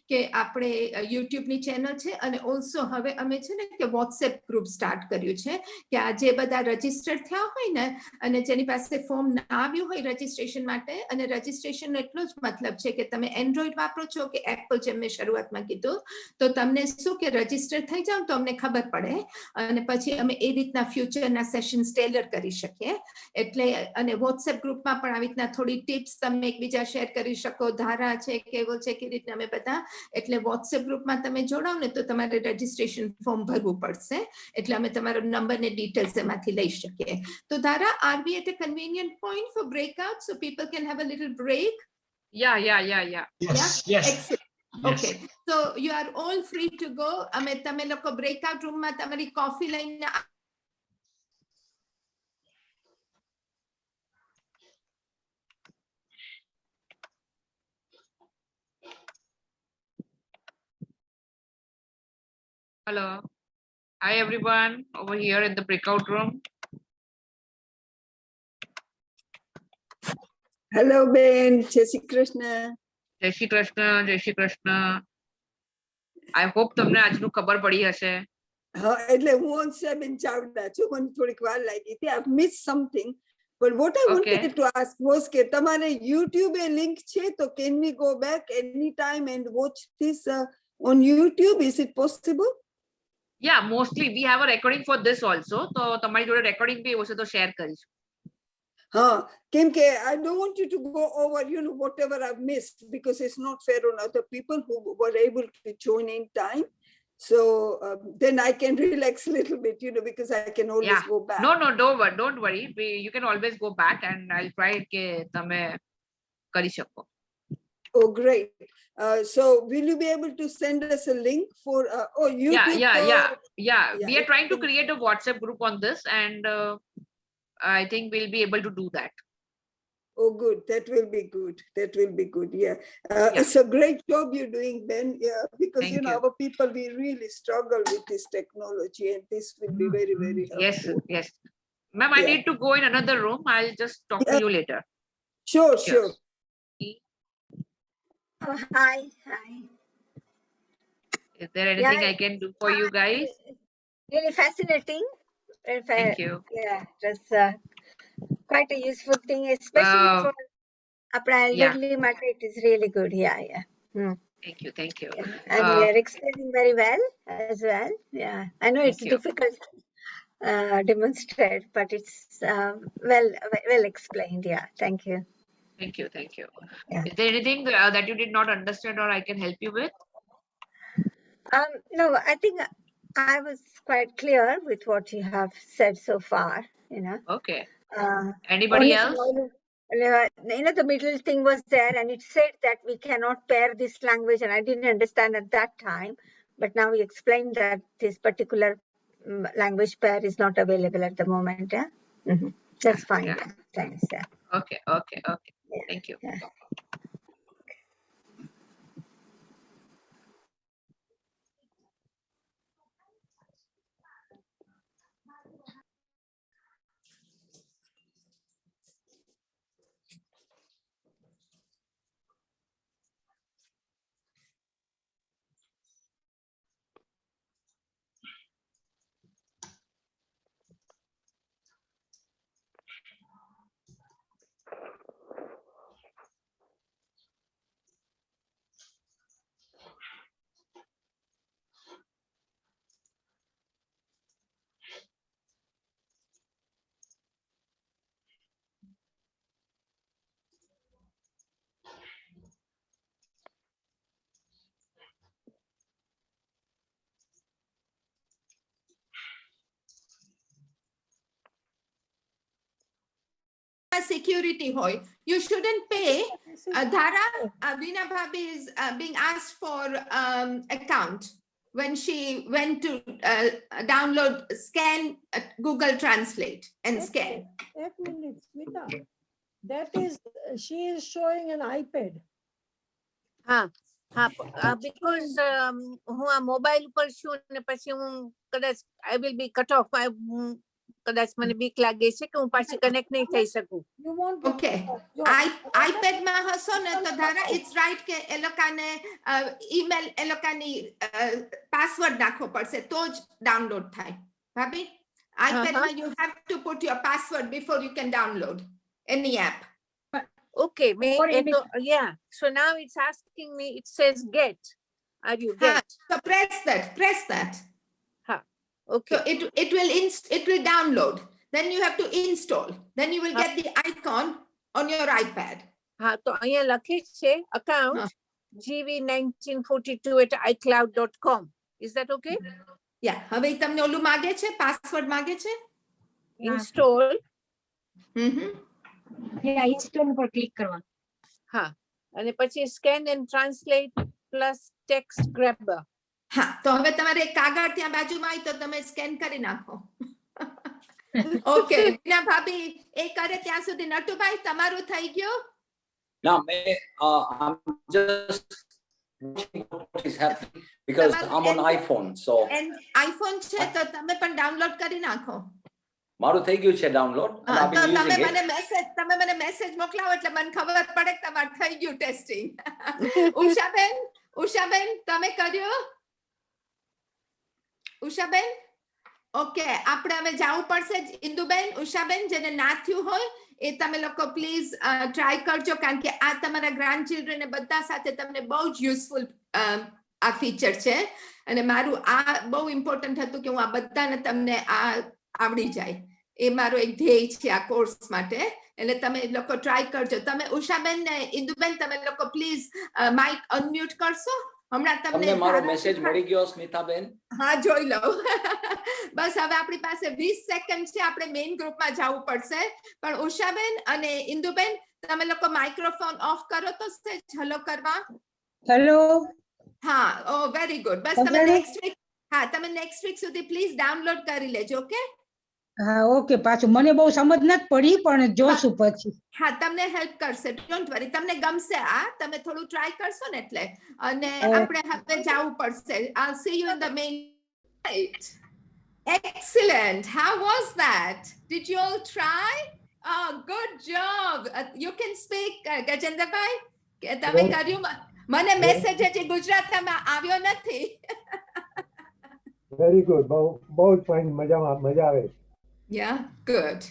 કે આપણે યુટ્યુબની ચેનલ છે અને ઓલ્સો હવે અમે છે ને કે વોટ્સએપ ગ્રુપ સ્ટાર્ટ કર્યું છે કે આ જે બધા રજીસ્ટર્ડ થયા હોય ને અને જેની પાસે ફોર્મ ના આવ્યું હોય રજીસ્ટ્રેશન માટે, અને રજીસ્ટ્રેશનનો એટલો જ મતલબ છે કે તમે એન્ડ્રોઈડ વાપરો છો કે એપલ, જેમ મેં શરૂઆતમાં કીધું, તો તમને શું કે રજીસ્ટર થઈ જાવ તો અમને ખબર પડે અને પછી અમે એ રીતના ફ્યુચરના સેશન્સ ટેલર કરી શકીએ. એટલે અને વોટ્સએપ ગ્રુપમાં પણ આવી રીતના થોડી ટિપ્સ તમે એકબીજા શેર કરી શકો. ધારા છે, કેવલ છે, કે રીતના અમે બધા એટલે વોટ્સએપ ગ્રુપમાં તમે જોડાવ ને તો તમારે રજીસ્ટ્રેશન ફોર્મ ભરવું પડશે. એટલે અમે તમારો નંબર ને ડિટેલ્સ એમાંથી લઈ શકીએ. તો ધારા, are we at a convenient point for breakout so people can have a little break? Yeah. Yes. Excellent. Yes. Okay, so you are all free to go. અમે તમે લોકો breakout room માં તમારી coffee લઈને Hello. Hi everyone over here in the breakout room. Hello, Ben. Jai Shri Krishna. જય Shri Krishna. I hope તમને આજનું ખબર પડી હશે. એટલે હું હંસાબેન ચાવડા છું. મને થોડીક વાર લાગી હતી. I've missed something, But what I Okay. wanted to ask was કે તમારે YouTube એ link છે, તો can we go back anytime and watch this on YouTube? Is it possible? Yeah, mostly we have a recording for this also. તો તમારી જોડે recording બી હશે તો share કરીશું. કેમ કે I don't want you to go over, whatever I've missed, because it's not fair on other people who were able to join in time. So then I can relax a little bit, because I can always Yeah. go back. No, don't worry. You can always go back and I'll try કે તમે કરી શકો. Oh, great. So will you be able to send us a link for YouTube? Yeah. We are Yeah, trying to create a WhatsApp group on this and I think we'll be able to do that. Oh, good. That will be good. That will be good. Yeah. Yeah. It's a great job you're doing, Ben. Yeah, because, Thank you. our people, we really struggle with this technology, and this will be very, very Yes, helpful. yes. Ma'am, I Yeah. need to go in another room. I'll just talk to Yeah. you later. Sure, Yes. sure. Oh, hi. Is there anything Yeah. I can do for you guys? Really fascinating. Thank you. Yeah, it was quite a useful thing, especially for આપણા elderly માટે. It is really good. Yeah. Thank you. And you are explaining very well as well. Yeah, I know it's Thank you. difficult demonstrate, but it's well explained. Yeah, thank you. Thank you. Yeah. Is there anything that you did not understand or I can help you with? No, I think I was quite clear with what you have said so far. Okay. Uh, Anybody only else? the middle thing was there, and it said that we cannot pair this language, and I didn't understand at that time. But now we explained that this particular language pair is not available at the moment. Yeah, that's fine. Yeah. Yeah. Thanks. Yeah. Okay. Yeah. Thank you. Yeah. Security hoy. You shouldn't pay. Dhara, Veena Bhabhi is being asked for account when she went to download, scan Google Translate and scan. Ek minute, Smita. That is, she is showing an iPad. Because હું આ mobile ઉપર છું ને પછી હું કદાચ I will be cut off. કદાચ મને બીક લાગે છે કે હું પાછી કનેક્ટ નહીં થઈ શકું. You want to Okay. iPad માં હશો ને તો ધારા it's right કે એ લોકોને email એ લોકોની password નાખવો પડશે તો જ download થાય. ભાભી, iPad માં you have to put your password before you can download any app. Okay, yeah. So now it's asking me, it says get. Are you get? So press that. Okay. So it will download. Then you have to install. Then you will get the icon on your iPad. તો અહીંયા લખી છે account gv1942@icloud.com. Is that okay? Yeah. હવે તમને ઓલું માગે છે, password માગે છે? Install. Yeah, install પર ક્લિક કરવાનું. અને પછી scan and translate plus text grabber. તો હવે તમારે કાગળ ત્યાં બાજુમાં હોય તો તમે સ્કેન કરી નાખો. ઓકે, વિના ભાભી એ કરે ત્યાં સુધી નટુભાઈ તમારું થઈ ગયું? Now, I'm just watching what is happening because I'm on iPhone. So iPhone છે તો તમે પણ ડાઉનલોડ કરી નાખો. મારું થઈ ગયું છે download and I've been using it. તમે મને મેસેજ મોકલાવો એટલે મને ખબર પડે કે તમારું થઈ ગયું ટેસ્ટિંગ. ઉષાબેન તમે કર્યું? ઉષાબેન? ઓકે, આપણે હવે જવું પડશે ઇન્દુબેન, ઉષાબેન જેને ના થયું હોય એ તમે લોકો પ્લીઝ ટ્રાય કરજો કારણ કે આ તમારા ગ્રાન્ડ ચિલ્ડ્રન ને બધા સાથે તમને બહુ જ યુઝફુલ આ ફીચર છે અને મારું આ બહુ ઇમ્પોર્ટન્ટ હતું કે હું આ બધાને તમને આ આવડી જાય એ મારો એક ધ્યેય છે આ કોર્સ માટે એટલે તમે લોકો ટ્રાય કરજો તમે ઉષાબેન ને ઇન્દુબેન તમે લોકો પ્લીઝ માઇક અનમ્યુટ કરશો હમણાં તમને મારો મેસેજ મળી ગયો સ્મિતાબેન હા જોઈ લઉં બસ હવે આપણી પાસે 20 સેકન્ડ છે આપણે મેઇન ગ્રુપમાં જવું પડશે પણ ઉષાબેન અને ઇન્દુબેન તમે લોકો માઇક્રોફોન ઓફ કરો તો હલો કરવા હેલો હા ઓ વેરી ગુડ બસ તમે નેક્સ્ટ વીક હા તમે નેક્સ્ટ વીક સુધી પ્લીઝ ડાઉનલોડ કરી લેજો ઓકે હા ઓકે પાછું મને બહુ સમજ નથી પડી પણ જોશું પછી હા તમને હેલ્પ કરશે ડોન્ટ વરી તમને ગમશે આ તમે થોડું ટ્રાય કરશો ને એટલે અને આપણે હવે જવું પડશે I'll see you in the main right. Excellent. How was that? Did you all try? Oh, good job. You can speak, Gajendra bhai. તમે કર્યું મને મેસેજ હજી ગુજરાતમાં આવ્યો નથી વેરી ગુડ બહુ ફાઇન મજા આવે Yeah, good.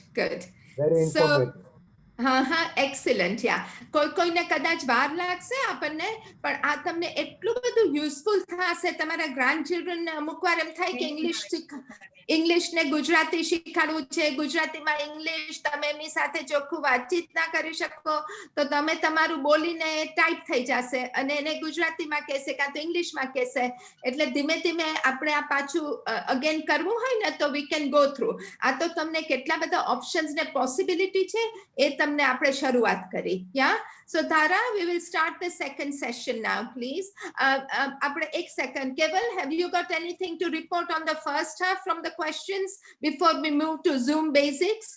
વેરી ઇન્ફોર્મેટિવ હા એક્સેલન્ટ યા કોઈને કદાચ વાર લાગશે આપણને પણ આ તમને એટલું બધું યુઝફુલ થશે તમારા ગ્રાન્ડ ચિલ્ડ્રન અમુક વાર એમ થાય કે ઇંગ્લિશ ને ગુજરાતી શીખવાડવું છે ગુજરાતીમાં ઇંગ્લિશ તમે એમની સાથે ચોખ્ખું વાતચીત ના કરી શકો તો તમે તમારું બોલીને ટાઈપ થઈ જશે અને એને ગુજરાતીમાં કહેશે કાં તો ઇંગ્લિશમાં કહેશે એટલે ધીમે ધીમે આપણે આ પાછું અગેન કરવું હોય ને તો વી કેન ગો થ્રુ આ તો તમને કેટલા બધા ઓપ્શન્સ ને પોસિબિલિટી છે એ તમને આપણે શરૂઆત કરી યા so Dhara we will start the second session now please આપણે એક સેકન્ડ કેવલ have you got anything to report on the first half from the questions before we move to Zoom basics?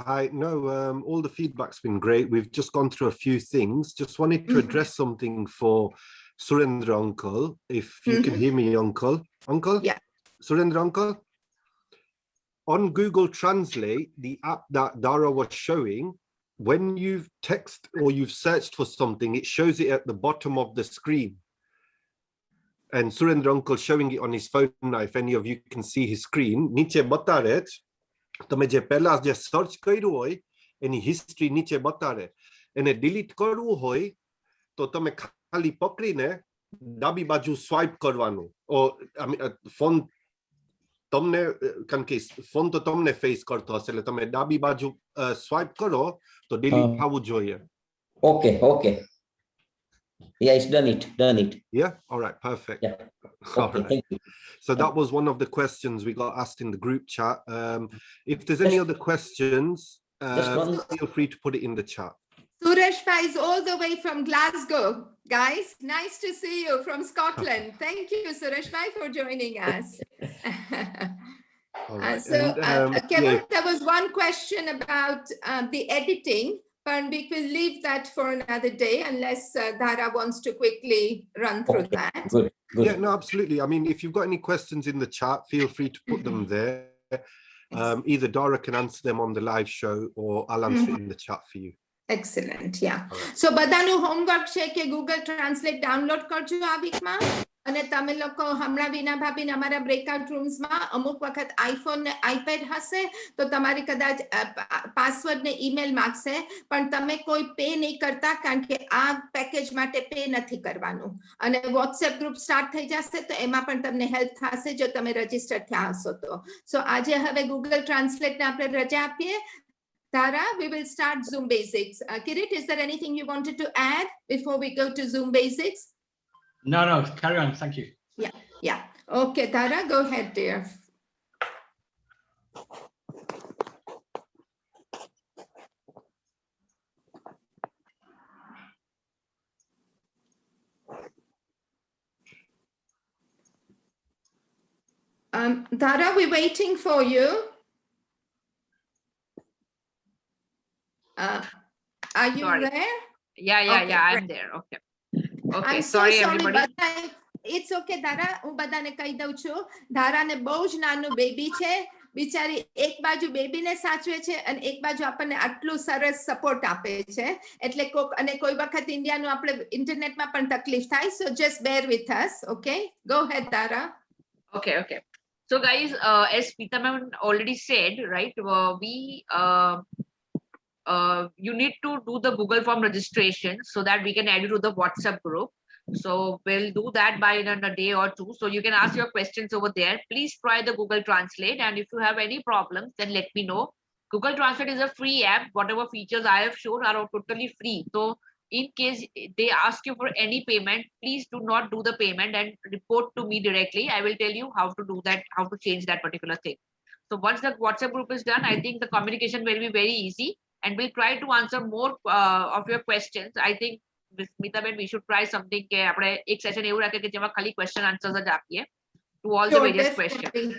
Hi, no, all the feedback's been great. We've just gone through a few things. Just wanted to address something for Surendra uncle. If you can hear me, uncle. Yeah. Surendra uncle. On Google Translate, the app that Dara was showing, when you've text or you've searched for something, it shows it at the bottom of the screen. And Surendra uncle showing it on his phone now, if any of you can see his screen. Niche batare, તમે જે પહેલા જે search કર્યું હોય એની history નીચે બતાડે એને delete કરવું હોય તો તમે ખાલી પકડીને ડાબી બાજુ સ્વાઇપ કરવાનું ફોન તમને કારણ કે ફોન તો તમને ફેસ કરતો હશે એટલે તમે ડાબી બાજુ સ્વાઇપ કરો તો ડિલીટ થવું જોઈએ okay yeah it's done it yeah all right perfect yeah all right. Thank you. So that was one of the questions we got asked in the group chat. If there's any other questions, feel free to put it in the chat. Suresh Bhai is all the way from Glasgow. Guys, nice to see you from Scotland. Thank you, Suresh Bhai, for joining us. All right. Kevin, there was one question about the editing, but we will leave that for another day unless Dhara wants to quickly run through that. Good. Yeah, no, absolutely. I mean, if you've got any questions in the chat, feel free to put them there. Either Dara can answer them on the live show or I'll answer it in the chat for you. Excellent, yeah. So બધાનું homework છે કે Google Translate download કરજો આ વીકમાં અને તમે લોકો હમણાં વિના ભાભીને અમારા બ્રેકઆઉટ રૂમ્સમાં અમુક વખત આઈફોન ને આઈપેડ હશે તો તમારી કદાચ પાસવર્ડ ને ઈમેલ માંગશે પણ તમે કોઈ પે નહીં કરતા કારણ કે આ પેકેજ માટે પે નથી કરવાનું અને વોટ્સએપ ગ્રુપ સ્ટાર્ટ થઈ જશે તો એમાં પણ તમને હેલ્પ થશે જો તમે રજીસ્ટર થયા હશો તો સો આજે હવે Google Translate ને આપણે રજા આપીએ Dhara, we will start Zoom basics. Kirit, is there anything you wanted to add before we go to Zoom basics? No, carry on. Thank you. Yeah. Okay, Dhara, go ahead, dear. Dhara, we're waiting for you. Are you there? Yeah, I'm there. Okay, I'm sorry so everybody. It's okay, Dhara. હું બધાને કહી દઉં છું ધારાને બહુ જ નાનું baby છે બિચારી એક બાજુ બેબીને સાચવે છે અને એક બાજુ આપણને આટલું સરસ સપોર્ટ આપે છે એટલે અને કોઈ વખત ઇન્ડિયાનું આપણે ઇન્ટરનેટમાં પણ તકલીફ થાય so just bear with us. Okay, go ahead, Dhara. Okay. So guys, as Peeta ma'am already said, right, you need to do the Google form registration so that we can add you to the WhatsApp group. So we'll do that by in a day or two. So you can ask your questions over there. Please try the Google Translate. And if you have any problems, then let me know. Google Translate is a free app. Whatever features I have shown are totally free. So in case they ask you for any payment, please do not do the payment and report to me directly. I will tell you how to do that, how to change that particular thing. So once the WhatsApp group is done, I think the communication will be very easy, and we'll try to answer more of your questions. I think, Smita, we should try something કે આપણે એક session એવું રાખીએ કે જેમાં ખાલી question answers જ આપીએ to all the various questions.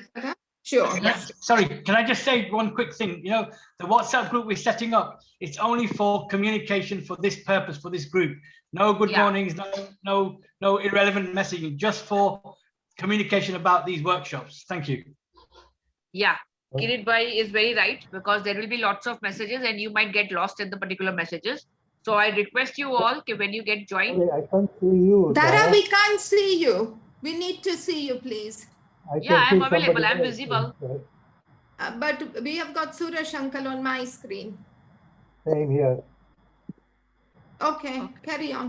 Sure. Yes. Sorry, can I just say one quick thing? You know, the WhatsApp group we're setting up, it's only for communication for this purpose, for this group. No good mornings, no irrelevant messaging, just for communication about these workshops. Thank you. Yeah, Kirit Bhai is very right, because there will be lots of messages and you might get lost in the particular messages. So I request you all that when you get joined. Okay, I can't see you. Dara, we can't see you. We need to see you, please. Yeah, I'm available. I'm visible. But we have got Suresh uncle on my screen. Same here. Okay, carry on.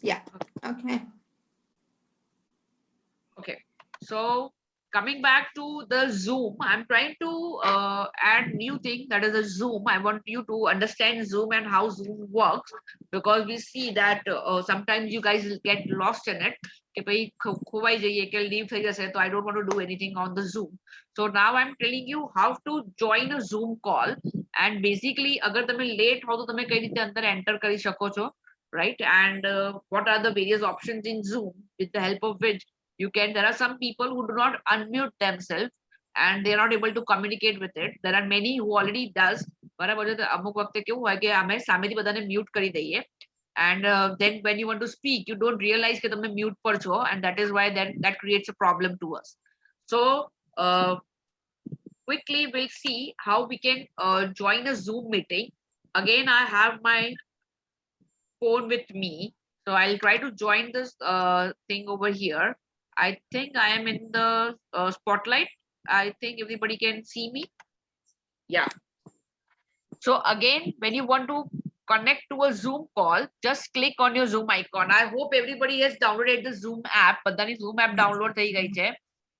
Yeah, okay. Okay, so coming back to the Zoom, I'm trying to add new thing, that is a Zoom. I want you to understand Zoom and how Zoom works, because we see that sometimes you guys will get lost in it. I don't want to do anything on the Zoom. So now I'm telling you how to join a Zoom call. And basically, agar tame late ho to tame kai rite andar enter kari shako cho, right? And what are the various options in Zoom with the help of which you can, there are some people who do not unmute themselves and they are not able to communicate with it. There are many who already does. અમુક વખતે કેવું હોય કે અમે સામેથી બધાને mute કરી દઈએ, and then when you want to speak, you don't realize કે તમે mute પર છો, and that is why that creates a problem to us. So quickly we'll see how we can join a Zoom meeting. Again, I have my phone with me, so I'll try to join this thing over here. I think I am in the spotlight. I think everybody can see me. Yeah. So again, when you want to connect to a Zoom call, just click on your Zoom icon. I hope everybody has downloaded the Zoom app. Badaની Zoom app download થઈ ગઈ છે.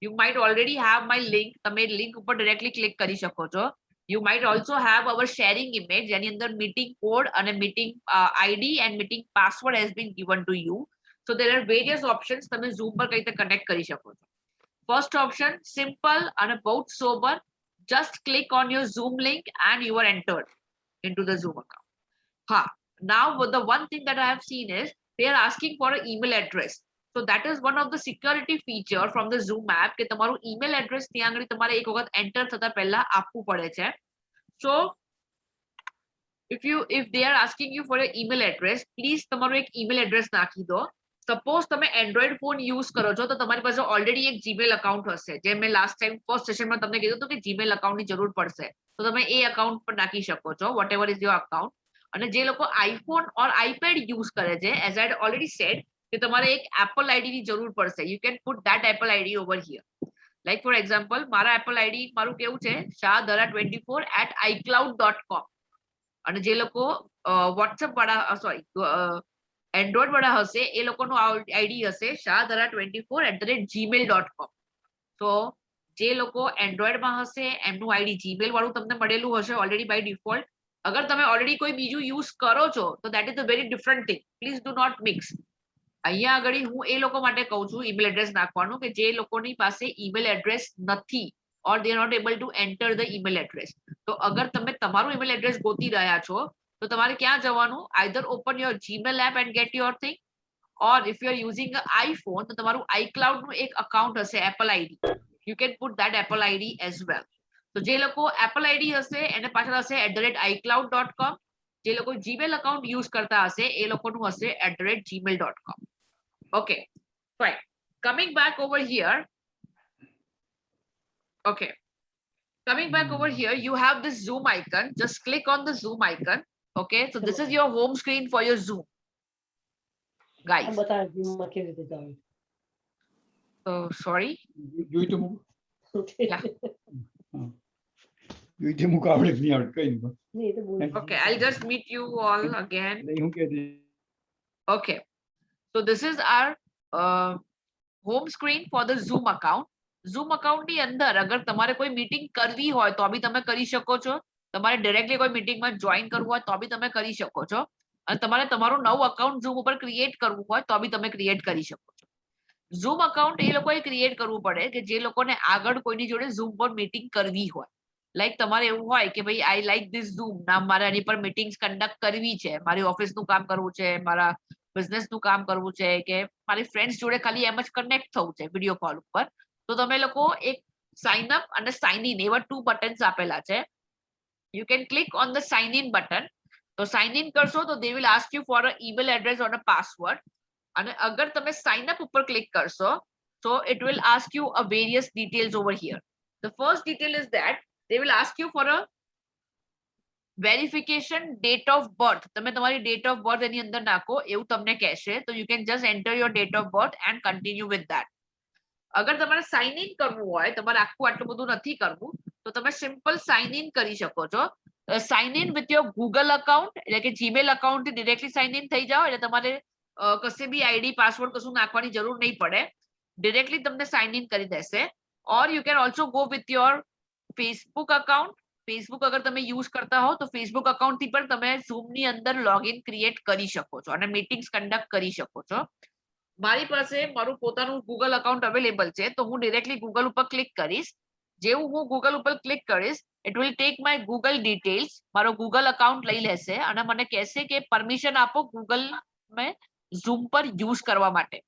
You might already have my link. તમે link ઉપર directly click કરી શકો છો. You might also have our sharing image, જેની અંદર meeting code and a meeting ID and meeting password has been given to you. So there are various options. તમે Zoom પર કઈ રીતે connect કરી શકો છો. First option, simple and about sober. Just click on your Zoom link and you are entered into the Zoom account. Now the one thing that I have seen is they are asking for an email address. So that is one of the security feature from the Zoom app કે તમારું email address ત્યાં આગળ તમારે એક વખત enter થતા પહેલા આપવું પડે છે. So if they are asking you for your email address, please તમારું એક email address નાખી દો. Suppose તમે Android phone use કરો છો તો તમારી પાસે already એક Gmail account હશે. જે મેં last time first session માં તમને કીધું હતું કે Gmail account ની જરૂર પડશે. તો તમે એ account પર નાખી શકો છો, whatever is your account. અને જે લોકો iPhone or iPad use કરે છે, as I had already said, કે તમારે એક Apple ID ની જરૂર પડશે. You can put that Apple ID over here. Like for example, મારા Apple ID મારું કેવું છે, shahadara24@icloud.com. અને જે લોકો WhatsApp વાળા sorry Android વાળા હશે એ લોકોનું ID હશે shahadara24@gmail.com. So જે લોકો Android માં હશે એમનું ID Gmail વાળું તમને મળેલું હશે already by default. અગર તમે already કોઈ બીજું use કરો છો તો that is a very different thing. Please do not mix. અહીંયા આગળ હું એ લોકો માટે કહું છું email address નાખવાનું કે જે લોકોની પાસે email address નથી or they are not able to enter the email address. તો અગર તમે તમારું email address ગોતી રહ્યા છો તો તમારે ક્યાં જવાનું? Either open your Gmail app and get your thing, or if you are using an iPhone તો તમારું iCloud નું એક account હશે Apple ID. You can put that Apple ID as well. So જે લોકો Apple ID હશે એને પાછળ હશે @icloud.com. જે લોકો Gmail account use કરતા હશે એ લોકોનું હશે @gmail.com. Okay, fine. Coming back over here. Okay. Coming back over here, you have this Zoom icon. Just click on the Zoom icon. Okay, so this is your home screen for your Zoom. Guys. So sorry. જોઈ તો મૂકો. Yeah. હા. જોઈ તો મૂકો આવડે જ નહીં આવડે કઈ નહીં. નહીં, એ તો બોલ. Okay, I'll just meet you all again. એટલે હું કહે છે Okay. So this is our home screen for the Zoom account. Zoom account ની અંદર અગર તમારે કોઈ મીટિંગ કરવી હોય તો બી તમે કરી શકો છો. તમારે ડાયરેક્ટલી કોઈ મીટિંગમાં જોઈન કરવું હોય તો બી તમે કરી શકો છો. અને તમારે તમારું નવું અકાઉન્ટ Zoom ઉપર ક્રિએટ કરવું હોય તો બી તમે ક્રિએટ કરી શકો છો. Zoom અકાઉન્ટ એ લોકોએ ક્રિએટ કરવું પડે કે જે લોકોને આગળ કોઈની જોડે Zoom પર મીટિંગ કરવી હોય. લાઈક તમારે એવું હોય કે ભાઈ આઈ લાઈક ધીસ Zoom ના મારે એની પર મીટિંગ્સ કન્ડક્ટ કરવી છે, મારી ઓફિસનું કામ કરવું છે, મારા બિઝનેસનું કામ કરવું છે કે મારી ફ્રેન્ડ્સ જોડે ખાલી એમ જ કનેક્ટ થવું છે વિડીયો કોલ ઉપર, તો તમે લોકો એક સાઇન અપ અને સાઇન ઇન એવા 2 બટન્સ આપેલા છે. You can click on the sign in button. તો સાઇન ઇન કરશો તો they will ask you for a email address or a password. અને અગર તમે સાઇન અપ ઉપર ક્લિક કરશો તો it will ask you a various details over here. The first detail is that they will ask you for a verification date of birth. તમે તમારી date of birth એની અંદર નાખો એવું તમને કહેશે. તો you can just enter your date of birth and continue with that. અગર તમારે સાઇન ઇન કરવું હોય, તમારે આખું આટલું બધું નથી કરવું, તો તમે સિમ્પલ સાઇન ઇન કરી શકો છો. Sign in with your Google account, એટલે કે જીમેલ અકાઉન્ટ થી ડિરેક્ટલી સાઇન ઇન થઈ જાઓ, એટલે તમારે કશે બી આઈડી પાસવર્ડ કશું નાખવાની જરૂર નહીં પડે. ડિરેક્ટલી તમને સાઇન ઇન કરી દેશે. Or you can also go with your Facebook account. Facebook અગર તમે યુઝ કરતા હો તો ફેસબુક અકાઉન્ટ થી પણ તમે ઝૂમ ની અંદર લોગિન ક્રિએટ કરી શકો છો અને મીટિંગ્સ કન્ડક્ટ કરી શકો છો. મારી પાસે મારું પોતાનું ગૂગલ અકાઉન્ટ અવેલેબલ છે, તો હું ડિરેક્ટલી ગૂગલ ઉપર ક્લિક કરીશ. જેવું હું ગૂગલ ઉપર ક્લિક કરીશ, it will take my Google details, મારો ગૂગલ અકાઉન્ટ લઈ લેશે અને મને કહેશે કે પરમિશન આપો ગૂગલ મેં ઝૂમ પર યુઝ કરવા માટે.